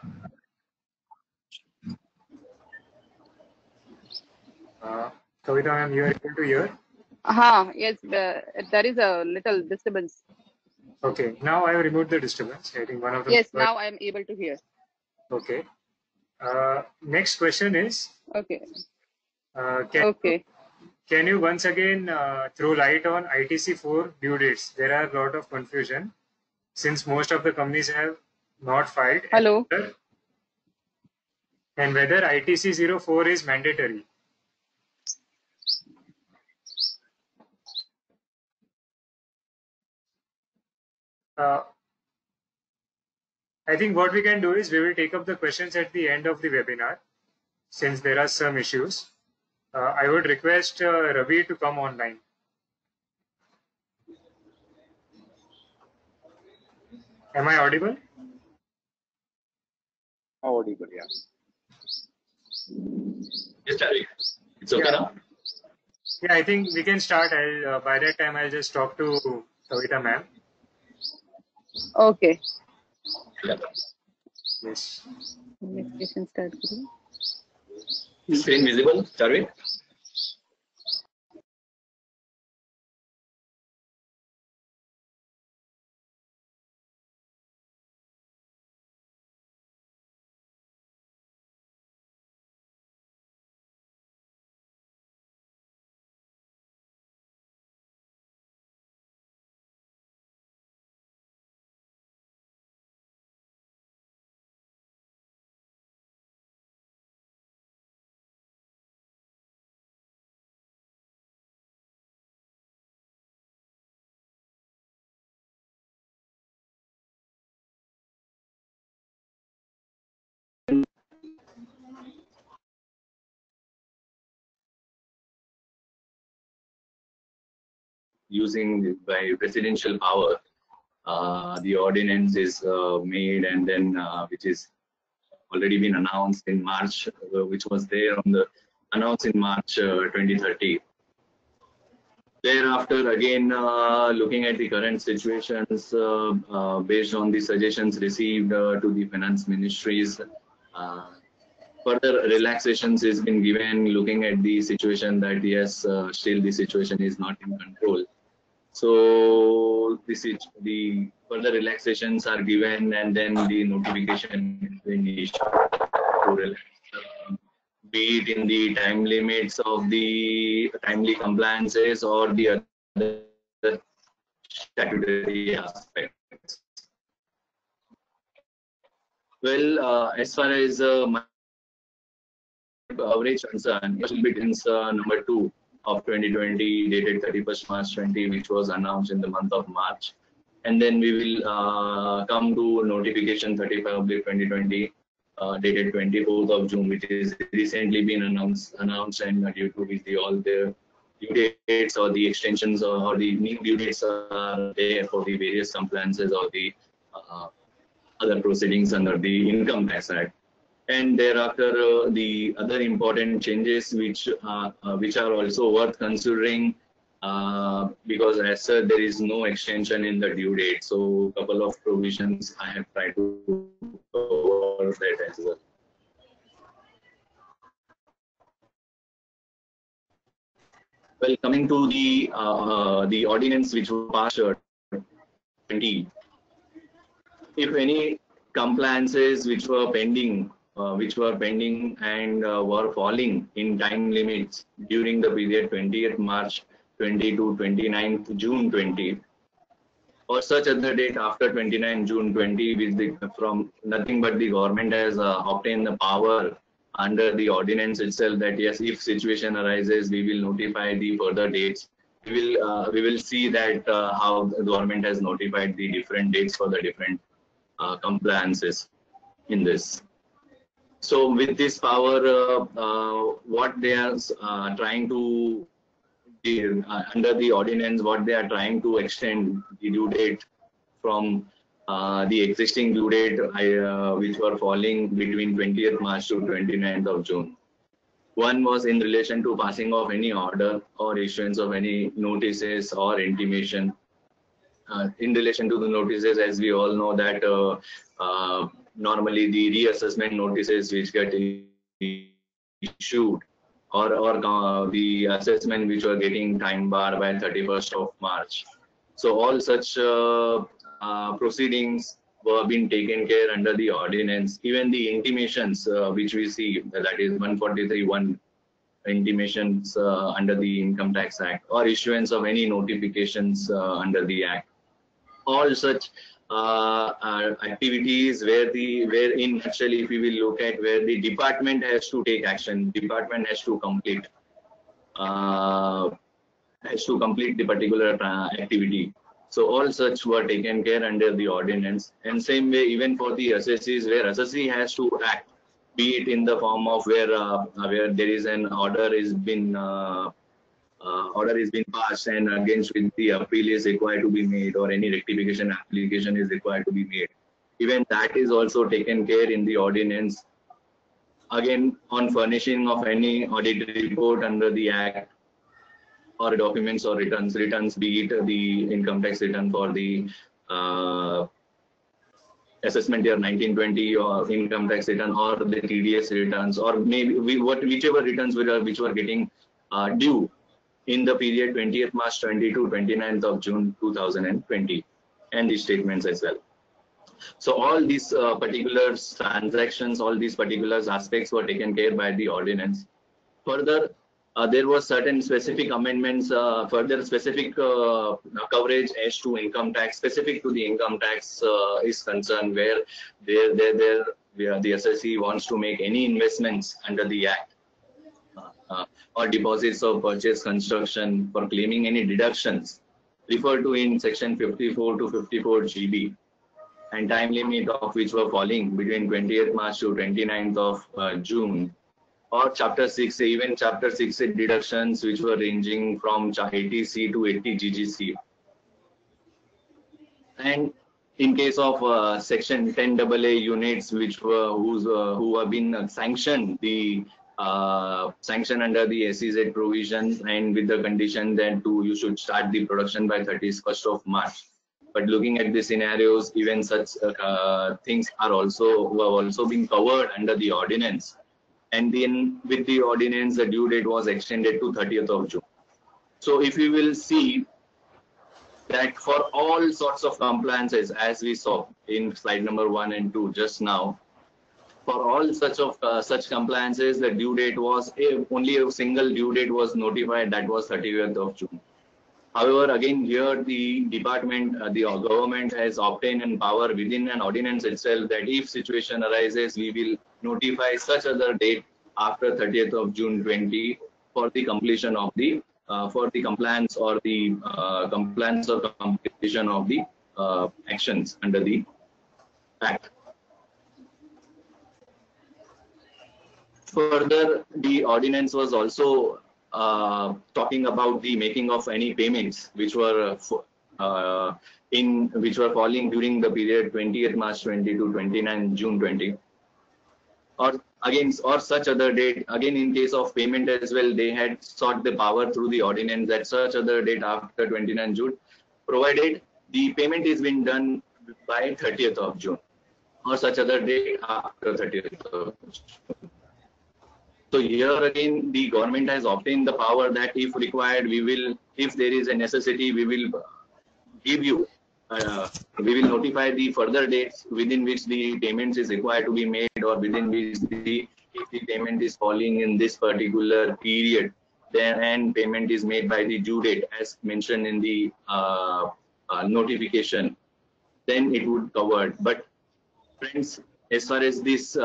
Kavita ma'am, you are able to hear? Yes, there is a little disturbance. Okay, now I have removed the disturbance. I think one of the. Yes, now I am able to hear. Okay. Next question is. Okay. Can you once again throw light on ITC4 due dates? There are a lot of confusion since most of the companies have not filed. Hello. And whether ITC04 is mandatory. I think what we can do is we will take up the questions at the end of the webinar since there are some issues. I would request Ravi to come online. Am I audible? Audible, yeah. Yes, Charlie. It's okay now? Yeah, I think we can start. By that time, I'll just talk to Kavita ma'am. Okay. Yeah. Yes. Is screen visible, Charlie? Using by presidential power, the ordinance is made and then which is already been announced in March, which was there on the announced in March 2030. Thereafter, again, looking at the current situations based on the suggestions received to the finance ministries, further relaxations has been given, looking at the situation that yes, still the situation is not in control. So the further relaxations are given, and then the notification has been issued to relax, be it in the time limits of the timely compliances or the other statutory aspects. Well, as far as my average concern, it will be number 2 of 2020, dated 31st March 20, which was announced in the month of March. And then we will come to notification 35 of 2020, dated 24th of June, which is recently been announced and due to which all the due dates or the extensions or the new due dates are there for the various compliances or the other proceedings under the Income Tax Act. And thereafter, the other important changes which are also worth considering, because as said, there is no extension in the due date. So a couple of provisions I have tried to cover that as well. Well, coming to the ordinance which was passed 20, if any compliances which were pending and were falling in time limits during the period 20th March 20 to 29th June 20, or such other date after 29 June 20, with from nothing but the government has obtained the power under the ordinance itself that yes, if situation arises, we will notify the further dates. We will see that how the government has notified the different dates for the different compliances in this. So with this power, what they are trying to under the ordinance, what they are trying to extend the due date from the existing due date which were falling between 20th March to 29th of June. One was in relation to passing of any order or issuance of any notices or intimation. In relation to the notices, as we all know that normally the reassessment notices which get issued or the assessment which were getting time barred by 31st of March. So all such proceedings were being taken care under the ordinance. Even the intimations which we see, that is 143(1) intimations under the Income Tax Act, or issuance of any notifications under the Act. All such activities where in actually, if we will look at where the department has to take action, department has to complete the particular activity. So all such were taken care under the ordinance. And same way, even for the assessees, where assessee has to act, be it in the form of where there is an order is been passed and against which the appeal is required to be made, or any rectification application is required to be made. Even that is also taken care in the ordinance. Again, on furnishing of any audit report under the Act, or documents or returns, be it the income tax return for the assessment year 1920, or income tax return, or the TDS returns, or maybe whichever returns which were getting due in the period 20th March 20 to 29th of June 2020, and the statements as well. So all these particular transactions, all these particular aspects were taken care by the ordinance. Further, there were certain specific amendments, further specific coverage as to income tax, specific to the income tax is concerned, where the assessee wants to make any investments under the Act, or deposits of purchase construction, for claiming any deductions referred to in section 54 to 54 GB, and time limit of which were falling between 20th March to 29th of June, or chapter 6, even chapter 6 deductions which were ranging from 80C to 80 GGC. And in case of section 10AA units which were who have been sanctioned the sanction under the SEZ provisions and with the condition that you should start the production by 31st of March. But looking at the scenarios, even such things were also being covered under the ordinance. And then with the ordinance, the due date was extended to 30th of June. So if you will see that for all sorts of compliances, as we saw in slide number 1 and 2 just now, for all such compliances, the due date was only a single due date was notified, that was 30th of June. However, again here the department, the government has obtained an power within an ordinance itself that if situation arises, we will notify such other date after 30th of June 20 for the completion of the for the compliance or the compliance or completion of the actions under the Act. Further, the ordinance was also talking about the making of any payments which were falling during the period 20th March 20 to 29 June 20, or such other date. Again, in case of payment as well, they had sought the power through the ordinance that such other date after 29 June, provided the payment is being done by 30th of June, or such other date after 30th of June. So here again, the government has obtained the power that if required, we will, if there is a necessity, we will give you, we will notify the further dates within which the payments is required to be made, or within which if the payment is falling in this particular period, then payment is made by the due date as mentioned in the notification, then it would cover. But friends, as far as this,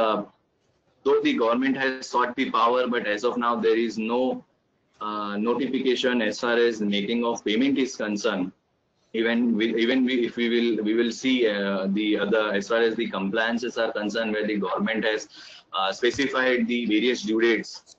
though the government has sought the power, but as of now there is no notification as far as making of payment is concerned. Even if we will see the other, as far as the compliances are concerned, where the government has specified the various due dates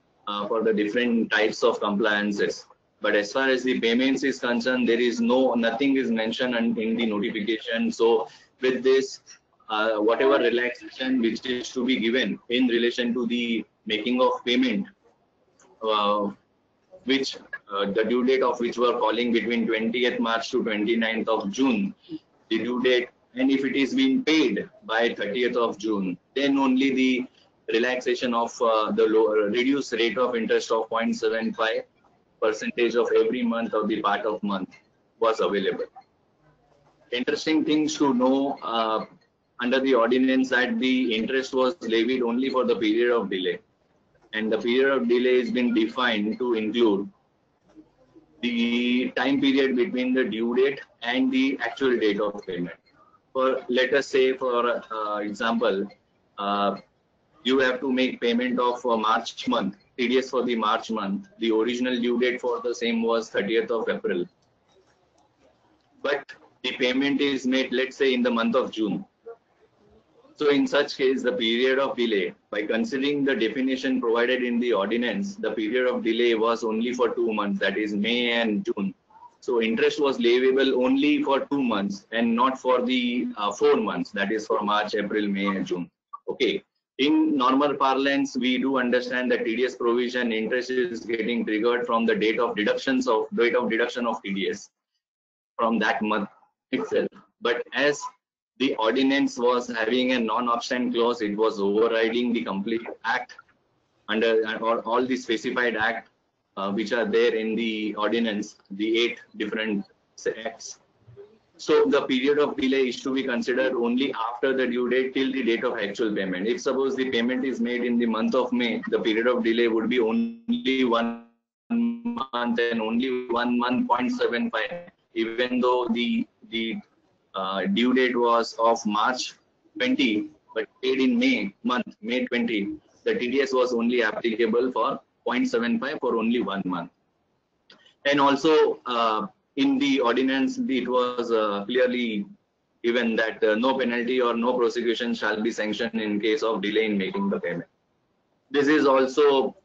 for the different types of compliances. But as far as the payments is concerned, there is nothing is mentioned in the notification. So with this, whatever relaxation which is to be given in relation to the making of payment, which the due date of which were falling between 20th March to 29th of June, the due date, and if it is being paid by 30th of June, then only the relaxation of the reduced rate of interest of 0.75% of every month of the part of month was available. Interesting things to know under the ordinance that the interest was levied only for the period of delay, and the period of delay has been defined to include the time period between the due date and the actual date of payment. For let us say, for example, you have to make payment of March month, TDS for the March month. The original due date for the same was 30th of April, but the payment is made, let's say, in the month of June. So in such case, the period of delay, by considering the definition provided in the ordinance, the period of delay was only for 2 months, that is May and June. So interest was leviable only for 2 months and not for the 4 months, that is for March, April, May and June. Okay. In normal parlance, we do understand that TDS provision interest is getting triggered from the date of deduction of TDS from that month itself. But as the ordinance was having a non-obstant clause, it was overriding the complete act under all the specified act which are there in the ordinance, the 8 different acts. So the period of delay is to be considered only after the due date till the date of actual payment. If suppose the payment is made in the month of May, the period of delay would be only 1 month and only 1 month 0.75, even though the due date was of March 20, but paid in May 20, the TDS was only applicable for 0.75 for only 1 month. And also in the ordinance, it was clearly given that no penalty or no prosecution shall be sanctioned in case of delay in making the payment. This is also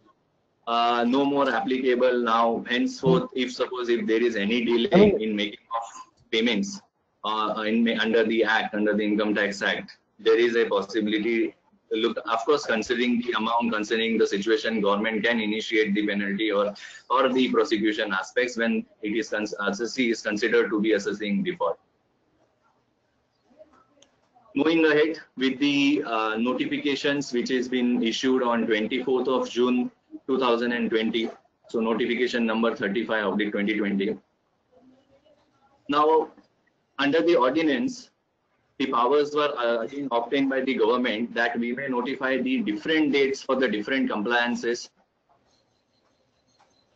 no more applicable now. Henceforth, if there is any delay in making of payments under the Act, under the Income Tax Act, there is a possibility look, of course, considering the amount, considering the situation, government can initiate the penalty or the prosecution aspects when it is assessee is considered to be assessing default. Moving ahead with the notifications which has been issued on 24th of June 2020. So notification number 35 of the 2020. Now, under the ordinance, the powers were again obtained by the government that we may notify the different dates for the different compliances.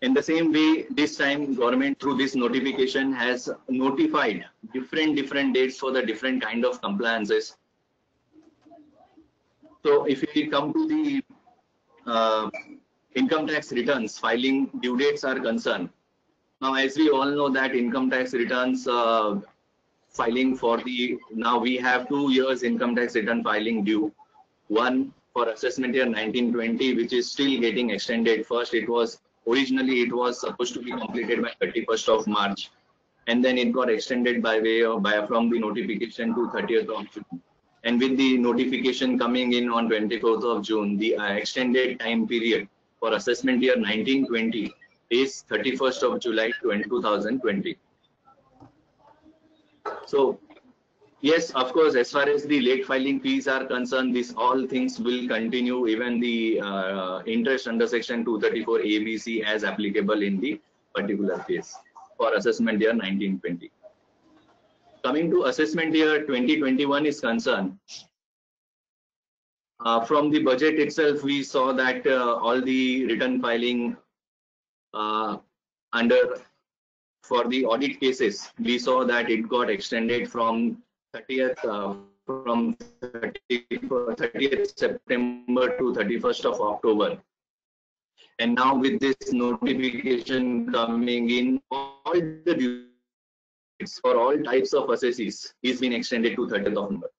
In the same way, this time government through this notification has notified different dates for the different kind of compliances. So if we come to the income tax returns filing due dates are concerned. Now, as we all know that income tax returns filing for the, now we have 2 years income tax return filing due. One for assessment year 1920, which is still getting extended. First, originally it was supposed to be completed by 31st of March, and then it got extended by way of from the notification to 30th of June. And with the notification coming in on 24th of June, the extended time period for assessment year 1920 is 31st of July 2020. So yes, of course, as far as the late filing fees are concerned, these all things will continue, even the interest under section 234 ABC as applicable in the particular case for assessment year 1920. Coming to assessment year 2021 is concerned, from the budget itself, we saw that all the return filing for the audit cases, we saw that it got extended from 30th September to 31st of October. And now with this notification coming in, all the due dates for all types of assessees is being extended to 30th of November.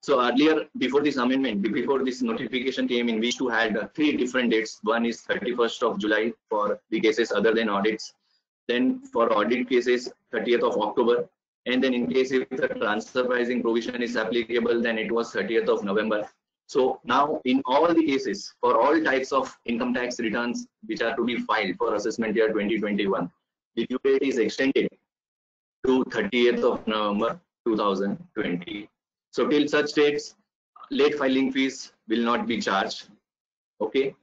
So earlier, before this amendment, before this notification came in, we used to had 3 different dates. One is 31st of July for the cases other than audits. Then for audit cases, 30th of October. And then in case if the transfer pricing provision is applicable, then it was 30th of November. So now in all the cases, for all types of income tax returns which are to be filed for assessment year 2021, the due date is extended to 30th of November 2020. So till such dates, late filing fees will not be charged. Okay.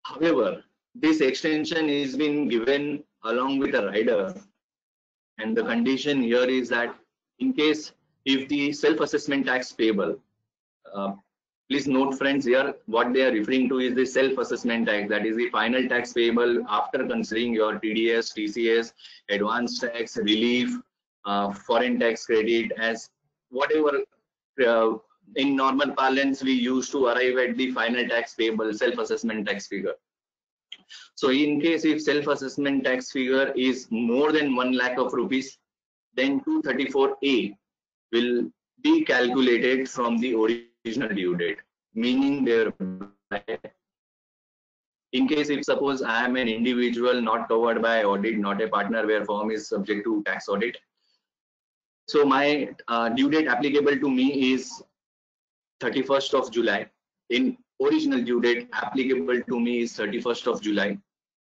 However, this extension is being given along with a rider, and the condition here is that in case if the self-assessment tax payable, please note friends, here what they are referring to is the self-assessment tax, that is the final tax payable after considering your TDS, TCS, advance tax, relief, foreign tax credit, as whatever in normal parlance we used to arrive at the final tax payable self-assessment tax figure. So in case if self-assessment tax figure is more than 1 lakh of rupees, then 234A will be calculated from the original due date, meaning there, in case if suppose I am an individual not covered by audit, not a partner where firm is subject to tax audit. So my due date applicable to me is 31st of July. In original due date applicable to me is 31st of July.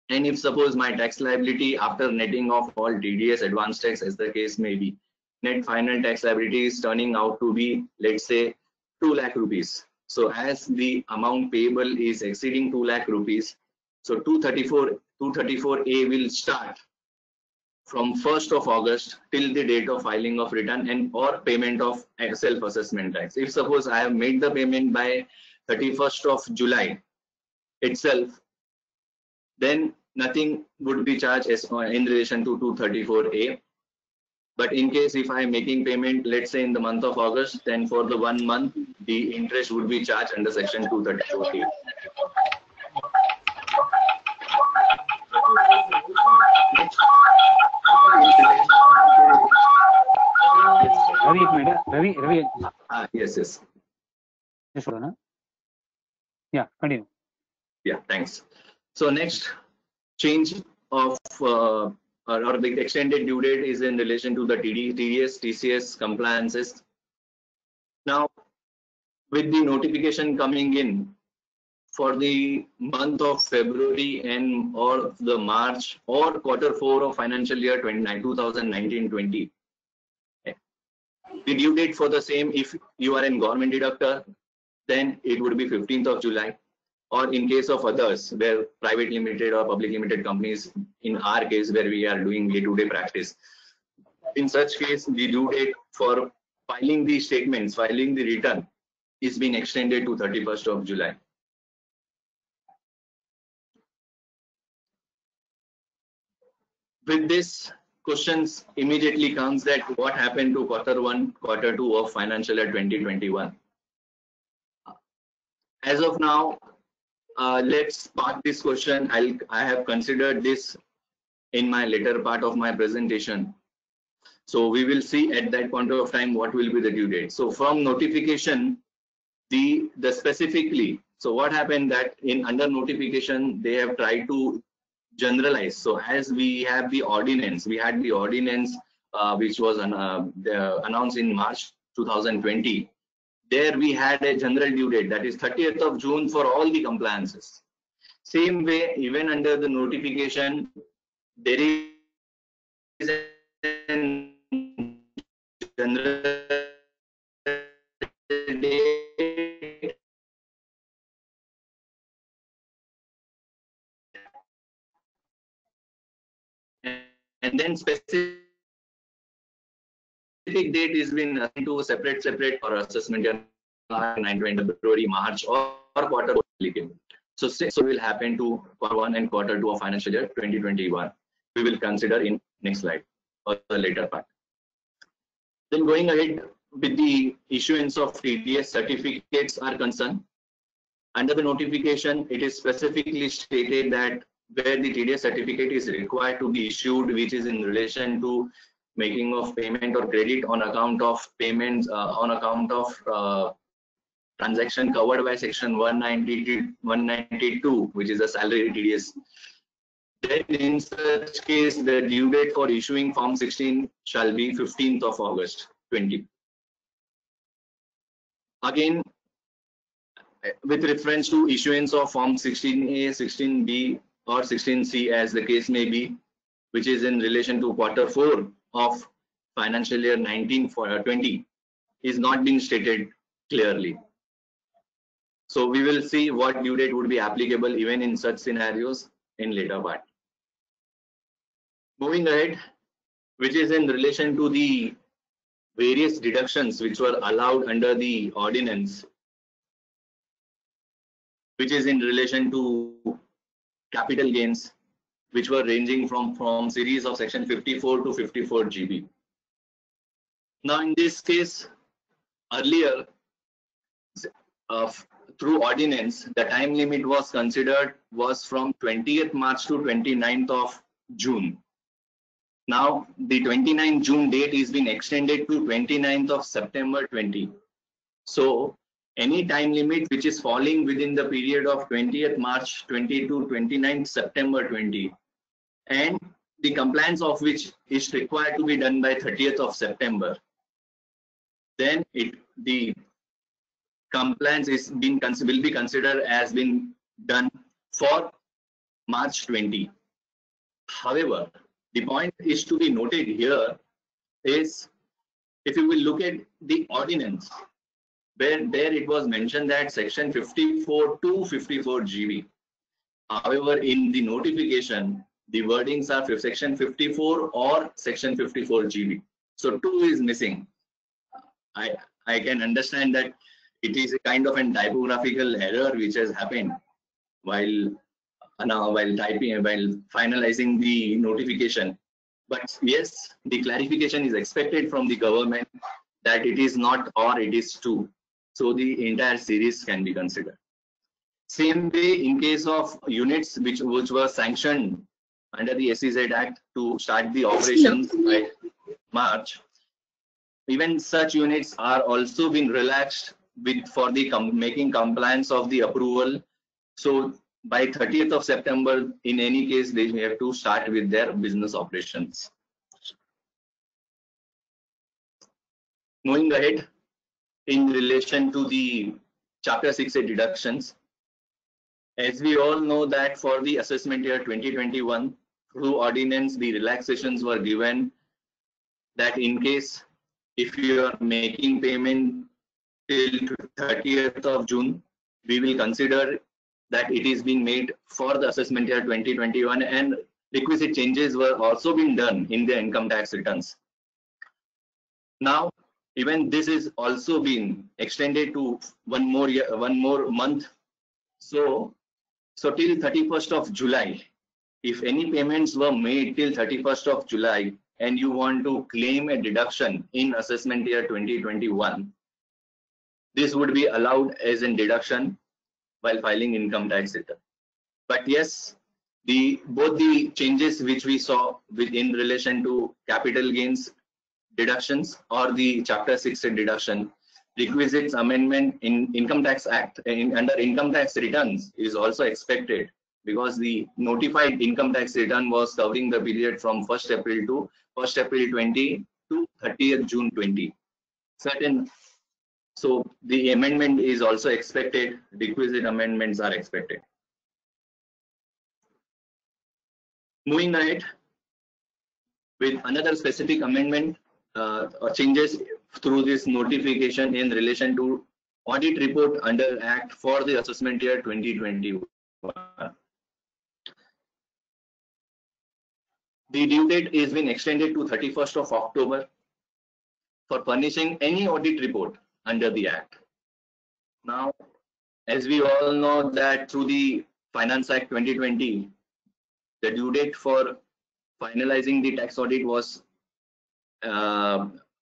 And if suppose my tax liability after netting off all TDS, advance tax as the case may be, net final tax liability is turning out to be, let's say, 2 lakh rupees. So as the amount payable is exceeding 2 lakh rupees, so 234A will start from 1st of August till the date of filing of return and or payment of self-assessment tax. If suppose I have made the payment by 31st of July itself, then nothing would be charged as in relation to 234A. But in case if I am making payment, let's say in the month of August, then for the 1 month, the interest would be charged under section 234A. Ravi. Yes. Just hold on. Yeah, continue. Yeah, thanks. So next change of or the extended due date is in relation to the TDS, TCS compliances. Now, with the notification coming in for the month of February and or the March or Q4 of financial year 2019-20. The due date for the same, if you are in government deductor, then it would be 15th of July. Or in case of others, where private limited or public limited companies, in our case, where we are doing day-to-day practice, in such case, the due date for filing the statements, filing the return, is being extended to 31st of July. With this, questions immediately comes that what happened to Q1, Q2 of financial year 2021. As of now, let's park this question. I have considered this in my later part of my presentation. So we will see at that point of time what will be the due date. So from notification, the specifically, so what happened that in under notification they have tried to generalize. So as we have the ordinance, we had the ordinance which was announced in March 2020. There we had a general due date, that is 30th of June for all the compliances. Same way, even under the notification, there is a general date and then specific date is been assigned to separate for assessment in 9/20 February, March or quarter. So will happen to Q1 and Q2 of financial year 2021. We will consider in next slide or the later part. Then going ahead with the issuance of TDS certificates are concerned. Under the notification, it is specifically stated that where the TDS certificate is required to be issued, which is in relation to making of payment or credit on account of payments on account of transaction covered by section 192, which is a salary TDS. Then in such case, the due date for issuing Form 16 shall be 15th of August 20. Again, with reference to issuance of Form 16A, 16B or 16C as the case may be, which is in relation to Q4 of financial year 19-20, is not being stated clearly. So we will see what due date would be applicable even in such scenarios in later part. Moving ahead, which is in relation to the various deductions which were allowed under the ordinance, which is in relation to capital gains, which were ranging from series of section 54 to 54 GB. Now in this case, earlier through ordinance, the time limit was considered was from 20th March to 29th of June. Now the 29th June date is being extended to 29th of September 20. So any time limit which is falling within the period of 20th March 20 to 29th September 20, and the compliance of which is required to be done by 30th of September, then the compliance will be considered as been done for March 20. However, the point is to be noted here is, if you will look at the ordinance, where there it was mentioned that section 54 to 54 GB. However, in the notification, the wordings are section 54 or section 54 GB. So 2 is missing. I can understand that it is a kind of a typographical error which has happened while finalizing the notification. But yes, the clarification is expected from the government that it is not or it is 2. So the entire series can be considered. Same way in case of units which were sanctioned under the SEZ Act to start the operations by March, even such units are also being relaxed for the making compliance of the approval. So by 30th of September, in any case, they have to start with their business operations. Moving ahead, in relation to the Chapter 6A deductions. As we all know that for the assessment year 2021, through ordinance, the relaxations were given that in case if you are making payment till 30th of June, we will consider that it is being made for the assessment year 2021, and requisite changes were also being done in the income tax returns. Now, even this is also been extended to one more month. So till 31st of July, if any payments were made till 31st of July and you want to claim a deduction in assessment year 2021, this would be allowed as a deduction while filing income tax return. But yes, both the changes which we saw in relation to capital gains deductions or the Chapter 6 deduction, requisites amendment in Income Tax Act under income tax returns is also expected, because the notified income tax return was covering the period from 1st April to 1st April 20 to 30th June 20. So the amendment is also expected, requisite amendments are expected. Moving ahead with another specific amendment or changes through this notification in relation to audit report under Act for the assessment year 2021. The due date is been extended to 31st of October for furnishing any audit report under the Act. Now, as we all know that through the Finance Act 2020, the due date for finalizing the tax audit was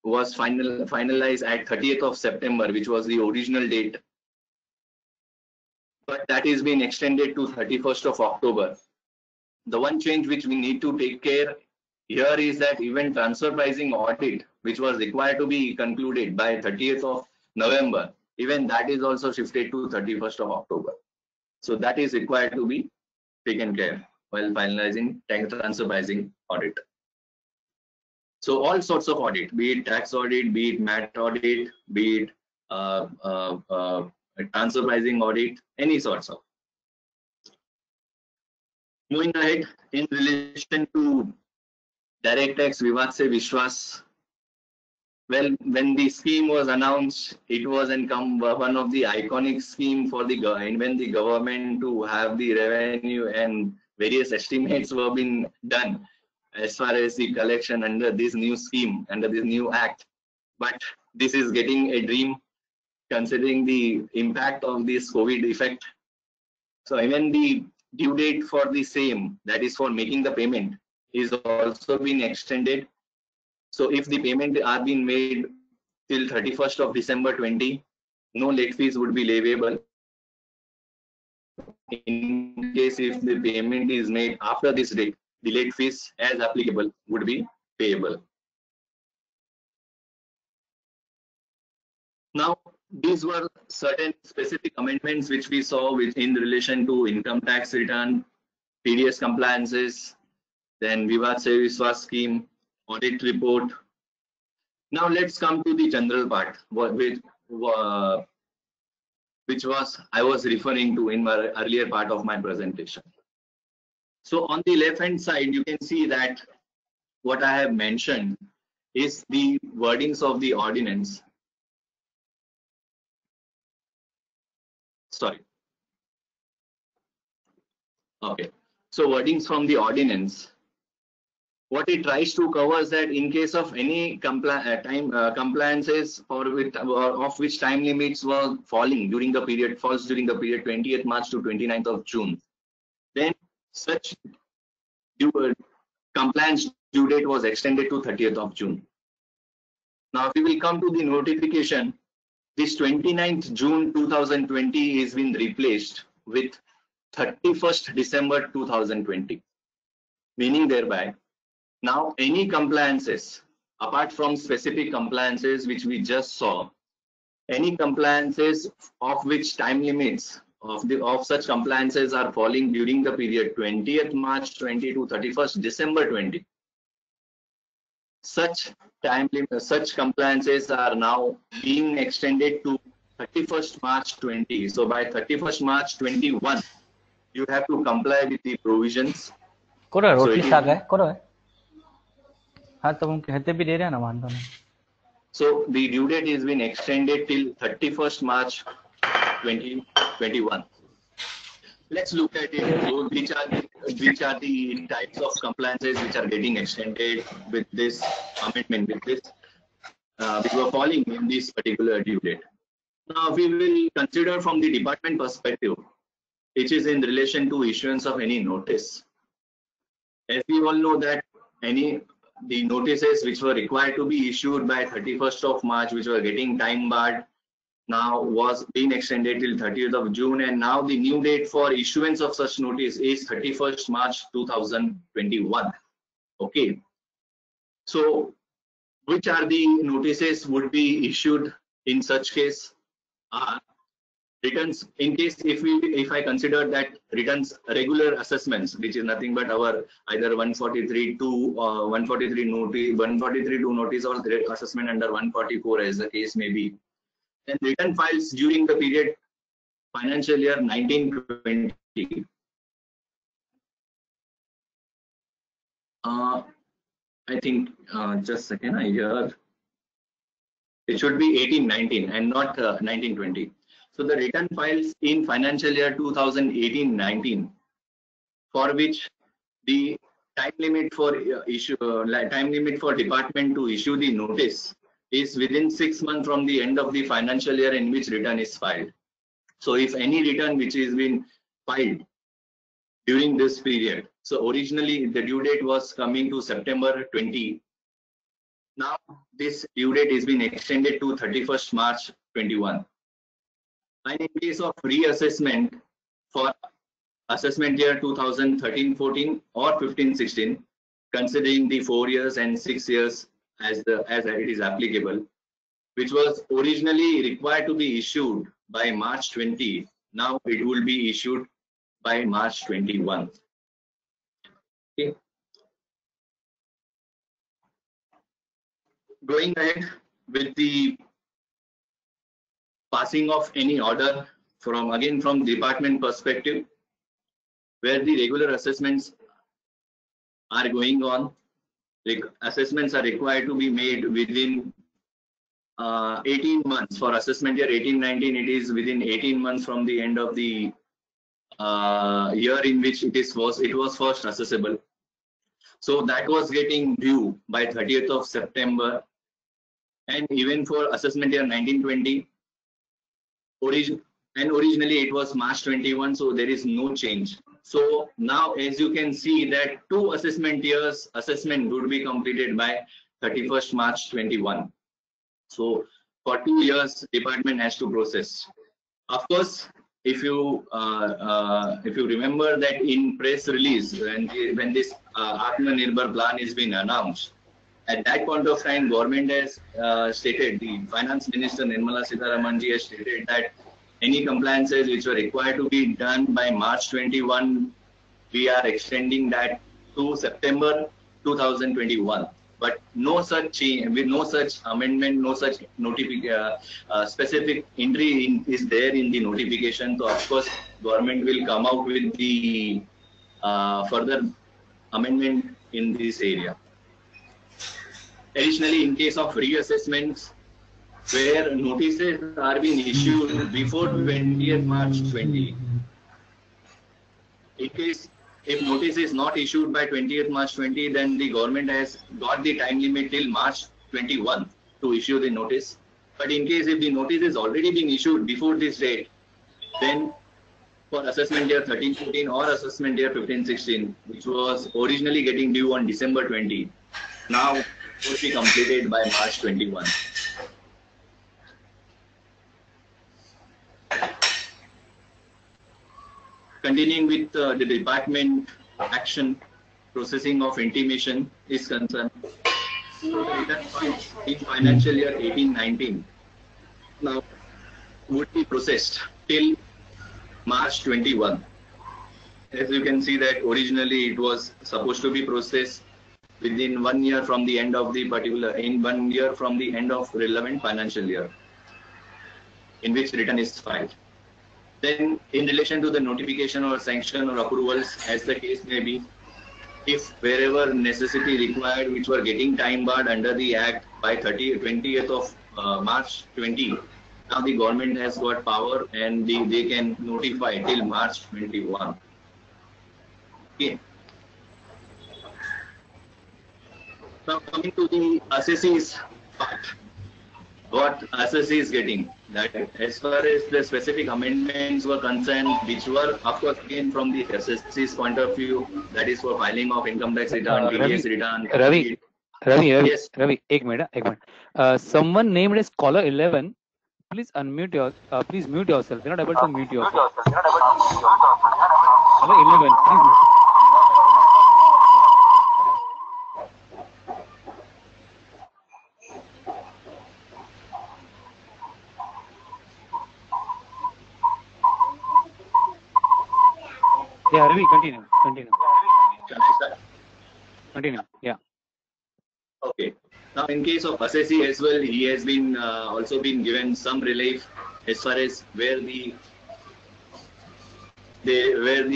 finalized at 30th of September, which was the original date. But that is being extended to 31st of October. The one change which we need to take care here is that even transfer pricing audit, which was required to be concluded by 30th of November, even that is also shifted to 31st of October. So that is required to be taken care while finalizing tax transfer pricing audit. So all sorts of audit, be it tax audit, be it MAT audit, be it transfer pricing audit, any sorts of. Moving ahead, in relation to direct tax Vivad Se Vishwas, well, when the scheme was announced, it was one of the iconic scheme for the when the government to have the revenue, and various estimates were being done as far as the collection under this new scheme, under this new act. But this is getting a dream considering the impact of this COVID effect. So even the due date for the same, that is for making the payment, is also being extended. So if the payment are being made till 31st of December 20, no late fees would be leviable. In case if the payment is made after this date, the late fees as applicable would be payable. Now, these were certain specific amendments which we saw in relation to income tax return, PDS compliances, then Vivad Se Vishwas scheme, audit report. Now let's come to the general part, which was I was referring to in my earlier part of my presentation. So on the left hand side, you can see that what I have mentioned is the wordings of the ordinance. Sorry. Okay. So wordings from the ordinance. What it tries to cover is that in case of any compliances for of which time limits were falling during the period 20th March to 29th of June, then such compliance due date was extended to 30th of June. Now we will come to the notification. This 29th June 2020 is been replaced with 31st December 2020, meaning thereby now any compliances apart from specific compliances which we just saw, any compliances of which time limits of such compliances are falling during the period 20th March 20 to 31st December 20, such compliances are now being extended to 31st March 20. So by 31st March 21, you have to comply with the provisions. करो So roti it शाक is, है करो है हाँ तो हम कहते भी दे रहे हैं ना वांधो नहीं so the due date is been extended till 31st March 2021. Let's look at it. So which are the types of compliances which are getting extended with this amendment, with this which were falling in this particular due date. Now we will consider from the department perspective, which is in relation to issuance of any notice. As we all know that the notices which were required to be issued by 31st of March, which were getting time barred, now was being extended till 30th of June, and now the new date for issuance of such notice is 31st March 2021. Okay. So which are the notices would be issued in such case? Returns, in case if I consider that returns regular assessments, which is nothing but our either 143(2) or 143 notice, 143(2) notice or assessment under 144 as the case may be, then return files during the period financial year 1920. I think just a second, here it should be 1819 and not 1920. So the return files in financial year 2018-19, for which the time limit for department to issue the notice is within 6 months from the end of the financial year in which return is filed. So if any return which is been filed during this period, so originally the due date was coming to September 20. Now this due date is been extended to 31st March 21. And in case of reassessment for assessment year 2013-14 or 15-16, considering the 4 years and 6 years as it is applicable, which was originally required to be issued by March 20, now it will be issued by March 21. Okay. Going ahead with the passing of any order from department perspective, where the regular assessments are going on. Assessments are required to be made within 18 months. For assessment year 18-19, it is within 18 months from the end of the year in which it was first assessable. So that was getting due by 30th of September. And even for assessment year 19-20, originally it was March 21, so there is no change. So now, as you can see, that 2 assessment years assessment would be completed by 31st March 21. So for 2 years, department has to process. Of course, if you remember that in press release when this Atmanirbhar plan is being announced, at that point of time, government has stated, the Finance Minister Nirmala Sitharaman ji has stated that any compliances which were required to be done by March 21, we are extending that to September 2021. But no such change, with no such amendment, no such specific entry is there in the notification. So of course, government will come out with the further amendment in this area. Additionally, in case of reassessments, where notices are being issued before 20th March 20, in case if notice is not issued by 20th March 20, then the government has got the time limit till March 21 to issue the notice. But in case if the notice is already being issued before this date, then for assessment year 13-14 or assessment year 15-16, which was originally getting due on December 20, now will be completed by March 21. Continuing with the department action, processing of intimation is concerned. So the return funds in financial year 18-19 now would be processed till March 21. As you can see that originally it was supposed to be processed within 1 year from the end of the relevant financial year. in which return is filed. Then in relation to the notification or sanction or approvals, as the case may be, if wherever necessity required, which were getting time barred under the Act by 20th of March 20, now the government has got power and they can notify till March 21. Okay. Now coming to the assessees part, what assessee is getting, that as far as the specific amendments were concerned, which were of course again from the assessee's point of view, that is for filing of income tax return, TDS return. Ravi, Yes. Ravi, एक minute. Someone named as caller 11. Please unmute your. Please mute yourself. You're not able to mute yourself. Caller 11. Please mute. Yeah, Ravi, continue. Continue. Yeah. Okay. Now, in case of assessee as well, he has been also been given some relief as far as where the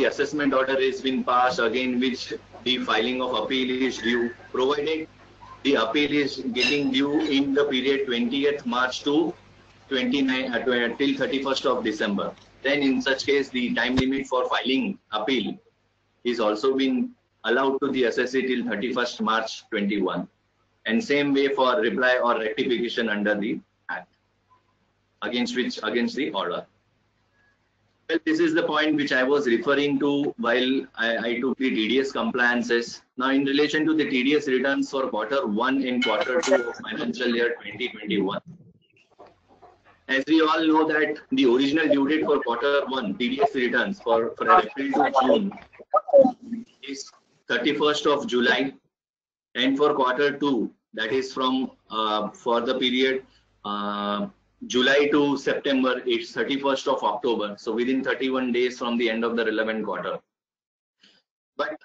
assessment order has been passed, again which the filing of appeal is due, provided the appeal is getting due in the period 20th March to 29 till 31st of December. Then in such case, the time limit for filing appeal is also been allowed to the assessee till 31st March 21. And same way for reply or rectification under the Act, against the order. Well, this is the point which I was referring to while I took the TDS compliances. Now, in relation to the TDS returns for Q1 and Q2 of financial year 2021, as we all know that the original due date for Q1 TDS returns for April to June is 31st of July, and for Q2, that is from for the period July to September, it's 31st of October. So within 31 days from the end of the relevant quarter. But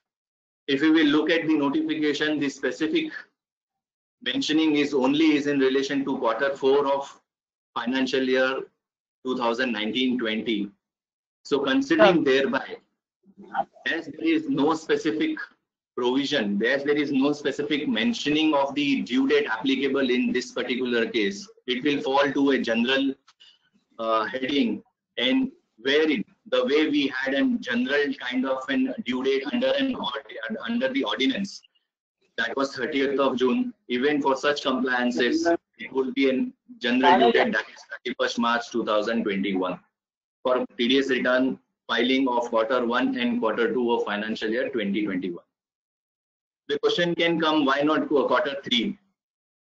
if we will look at the notification, the specific mentioning is in relation to Q4 of financial year 2019-20. So considering thereby, as there is no specific provision, as there is no specific mentioning of the due date applicable in this particular case, it will fall to a general heading, and wherein the way we had a general kind of an due date under the ordinance, that was 30th of June. Even for such compliances, it would be a general due date, that is 31st March 2021 for TDS return filing of Q1 and Q2 of financial year 2021. The question can come, why not to a Q3?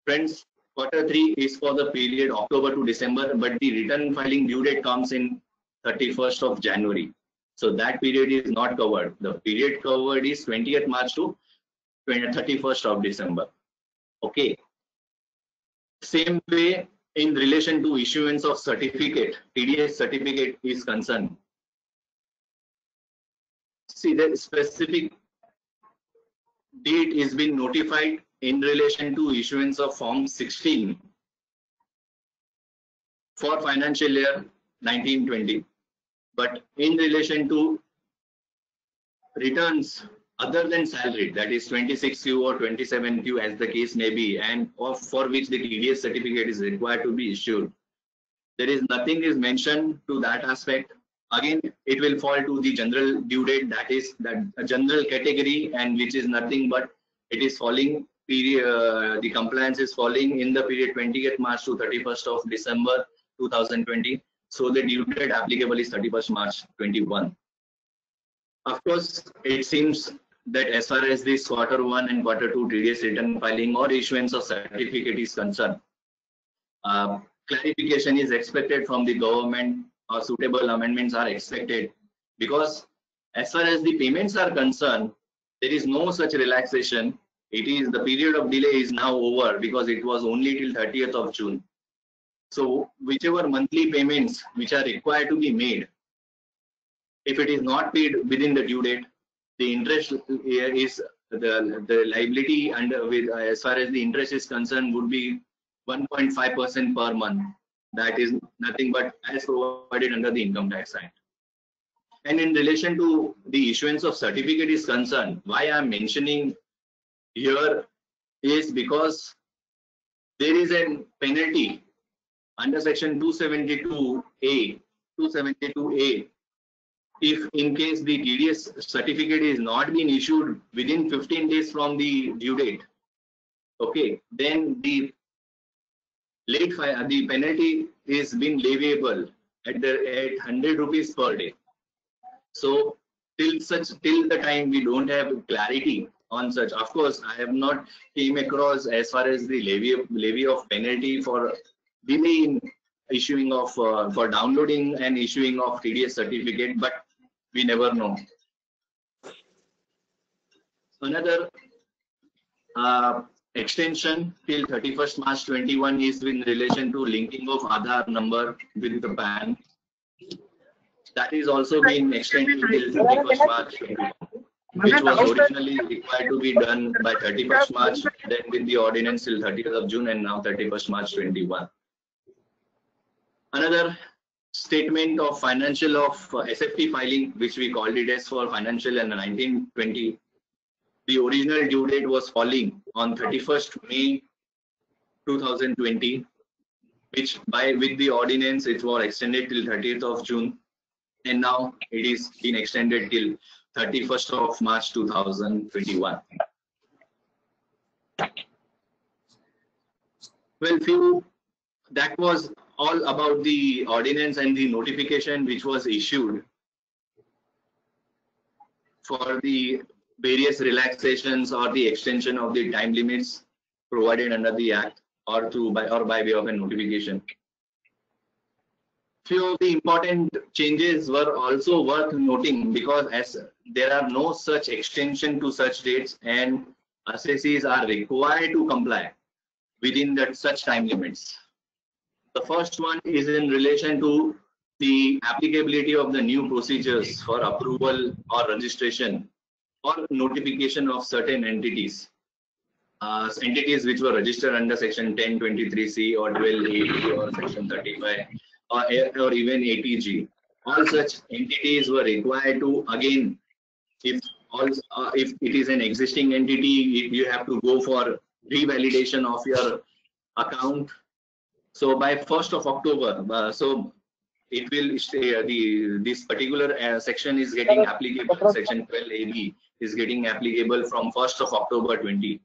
Friends, Q3 is for the period October to December, but the return filing due date comes in 31st of January. So that period is not covered. The period covered is 20th March to 31st of December. Okay. Same way in relation to issuance of certificate, TDS certificate is concerned. See, the specific date is being notified in relation to issuance of Form 16 for financial year 1920, but in relation to returns other than salary, that is 26Q or 27Q as the case may be, and for which the TDS certificate is required to be issued, there is nothing is mentioned to that aspect. Again, it will fall to the general due date, that is that a general category, and which is nothing but it is falling period, the compliance is falling in the period 20th March to 31st of December 2020. So the due date applicable is 31st March 21. Of course, it seems that as far as this Q1 and Q2 TDS return filing or issuance of certificate is concerned, clarification is expected from the government, or suitable amendments are expected, because as far as the payments are concerned, there is no such relaxation. It is the period of delay is now over because it was only till 30th of June. So whichever monthly payments which are required to be made, if it is not paid within the due date, the interest is the liability under with as far as the interest is concerned would be 1.5% per month. That is nothing but as provided under the Income Tax Act. And in relation to the issuance of certificate is concerned, why I am mentioning here is because there is a penalty under section 272A if in case the TDS certificate is not being issued within 15 days from the due date, okay, then the the penalty is being leviable at 100 rupees per day. So till the time we don't have clarity on such, of course, I have not came across as far as the levy of penalty for delay in issuing of for downloading and issuing of TDS certificate, but we never know. Another extension till 31st March 21 is in relation to linking of Aadhaar number with the PAN. That is also been extended till 31st March 21, which was originally required to be done by 31st March, then with the ordinance till 30th of June, and now 31st March 21. Another statement of financial of SFT filing, which we called it as for financial and 1920. The original due date was falling on 31st May 2020, which with the ordinance it was extended till 30th of June, and now it is been extended till 31st of March 2021. Well, that was all about the ordinance and the notification which was issued for the various relaxations or the extension of the time limits provided under the Act or by way of a notification. Few of the important changes were also worth noting, because as there are no such extension to such dates and assessees are required to comply within such time limits. The first one is in relation to the applicability of the new procedures for approval or registration or notification of certain entities. Entities which were registered under section 1023C or 1280 or section 35 or even ATG. All such entities were required to, again, if it is an existing entity, you have to go for revalidation of your account. So by 1st of October, so it will stay, this particular section is getting applicable, section 12AB is getting applicable from 1st of October 20.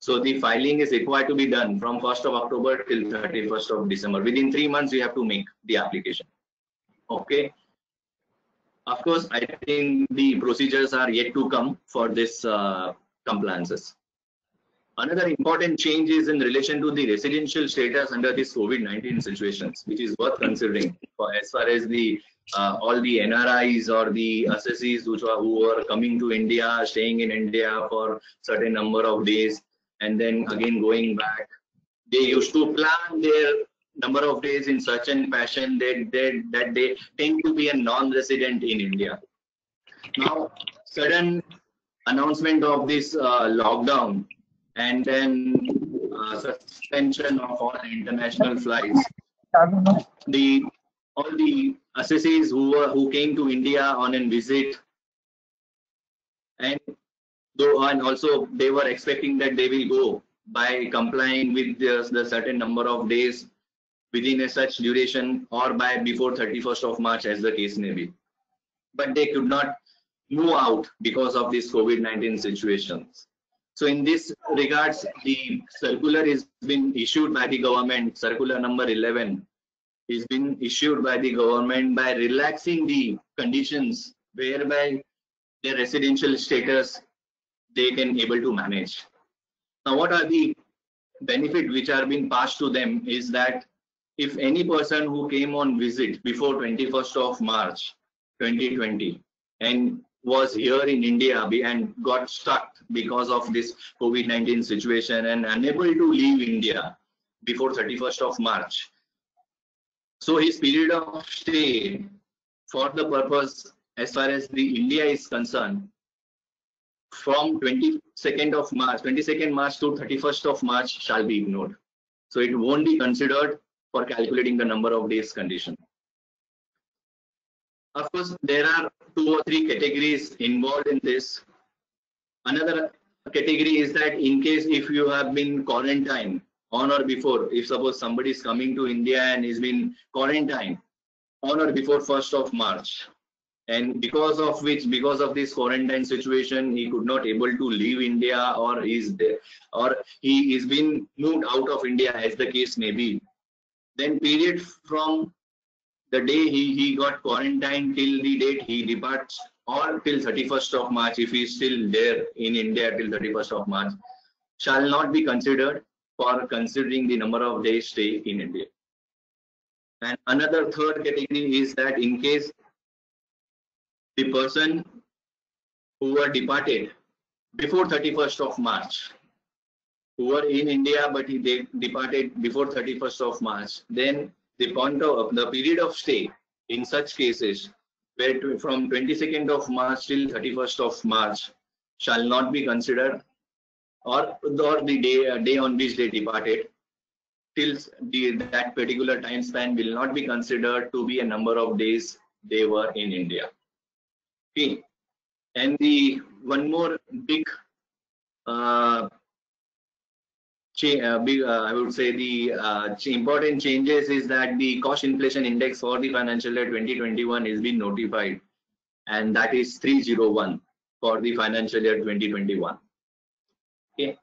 So the filing is required to be done from 1st of October till 31st of December. Within 3 months, you have to make the application. Okay. Of course, I think the procedures are yet to come for this compliances. Another important change is in relation to the residential status under this COVID-19 situations, which is worth considering for as far as the all the NRIs or the assessees who are coming to India, staying in India for certain number of days, and then again going back. They used to plan their number of days in such a fashion that they tend to be a non-resident in India. Now, sudden announcement of this lockdown and then suspension of all international flights. All the assessees who came to India on a visit, and also they were expecting that they will go by complying with the certain number of days within a such duration or by before 31st of March as the case may be. But they could not move out because of this COVID-19 situations. So in this regards, the circular is been issued by the government, circular number 11 is been issued by the government by relaxing the conditions whereby their residential status they can able to manage. Now, what are the benefits which are being passed to them is that if any person who came on visit before 21st of March 2020 and was here in India and got stuck because of this COVID-19 situation and unable to leave India before 31st of March. So his period of stay for the purpose as far as the India is concerned from 22nd March to 31st of March shall be ignored. So it won't be considered for calculating the number of days condition. Of course, there are 2 or 3 categories involved in this. Another category is that in case if you have been quarantined on or before, if suppose somebody is coming to India and is been quarantined on or before 1st of March, and because of this quarantine situation, he could not able to leave India, or is there, or he is been moved out of India, as the case may be, then period from the day he got quarantined till the date he departs, or till 31st of March, if he is still there in India till 31st of March, shall not be considered for considering the number of days stay in India. And another third category is that in case the person who were departed before 31st of March, who were in India but they departed before 31st of March, then the period of stay in such cases, where from 22nd of March till 31st of March, shall not be considered, or the day on which they departed till that particular time span will not be considered to be a number of days they were in India. Okay. And the one more big I would say the important changes is that the cost inflation index for the financial year 2021 is being notified, and that is 301 for the financial year 2021. Okay.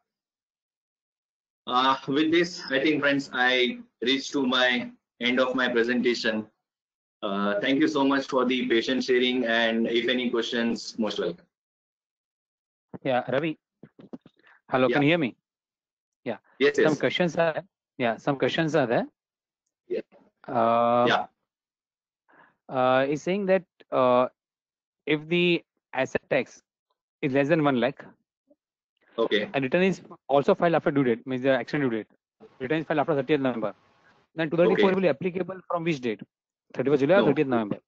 With this, I think, friends, I reached to my end of my presentation. Thank you so much for the patient sharing, and if any questions, most welcome. Yeah, Ravi. Hello, Yeah. can you hear me? Yeah. Yes, Some yes. questions are some questions are there. Yeah. Yeah. Is saying that if the asset tax is less than 1 lakh Okay. and return is also filed after due date, means the action due date, return is filed after 30th November, then 234 Okay. will be applicable from which date? 31st July No. or 30th November?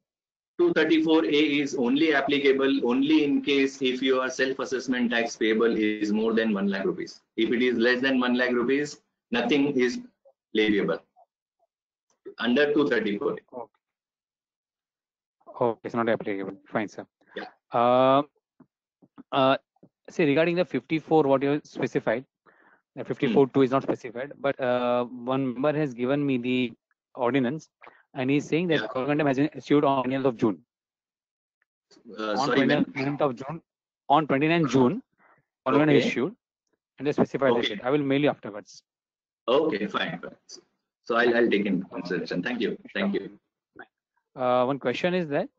234A is only applicable only in case if your self-assessment tax payable is more than 1 lakh rupees. If it is less than 1 lakh rupees, nothing is leviable under 234. Okay, it's not applicable. Fine, sir. Yeah. See, regarding the 54, what you specified, the 54.2 is not specified, but one member has given me the ordinance, and he's saying that Corrigendum has been issued on 20th of June. On Sorry, when? 29th of June, on 29th June, Corrigendum is Okay. issued, and they specified the Okay. date. I will mail you afterwards. Okay, fine. So I'll take in consideration. Thank you. Thank you. One question is that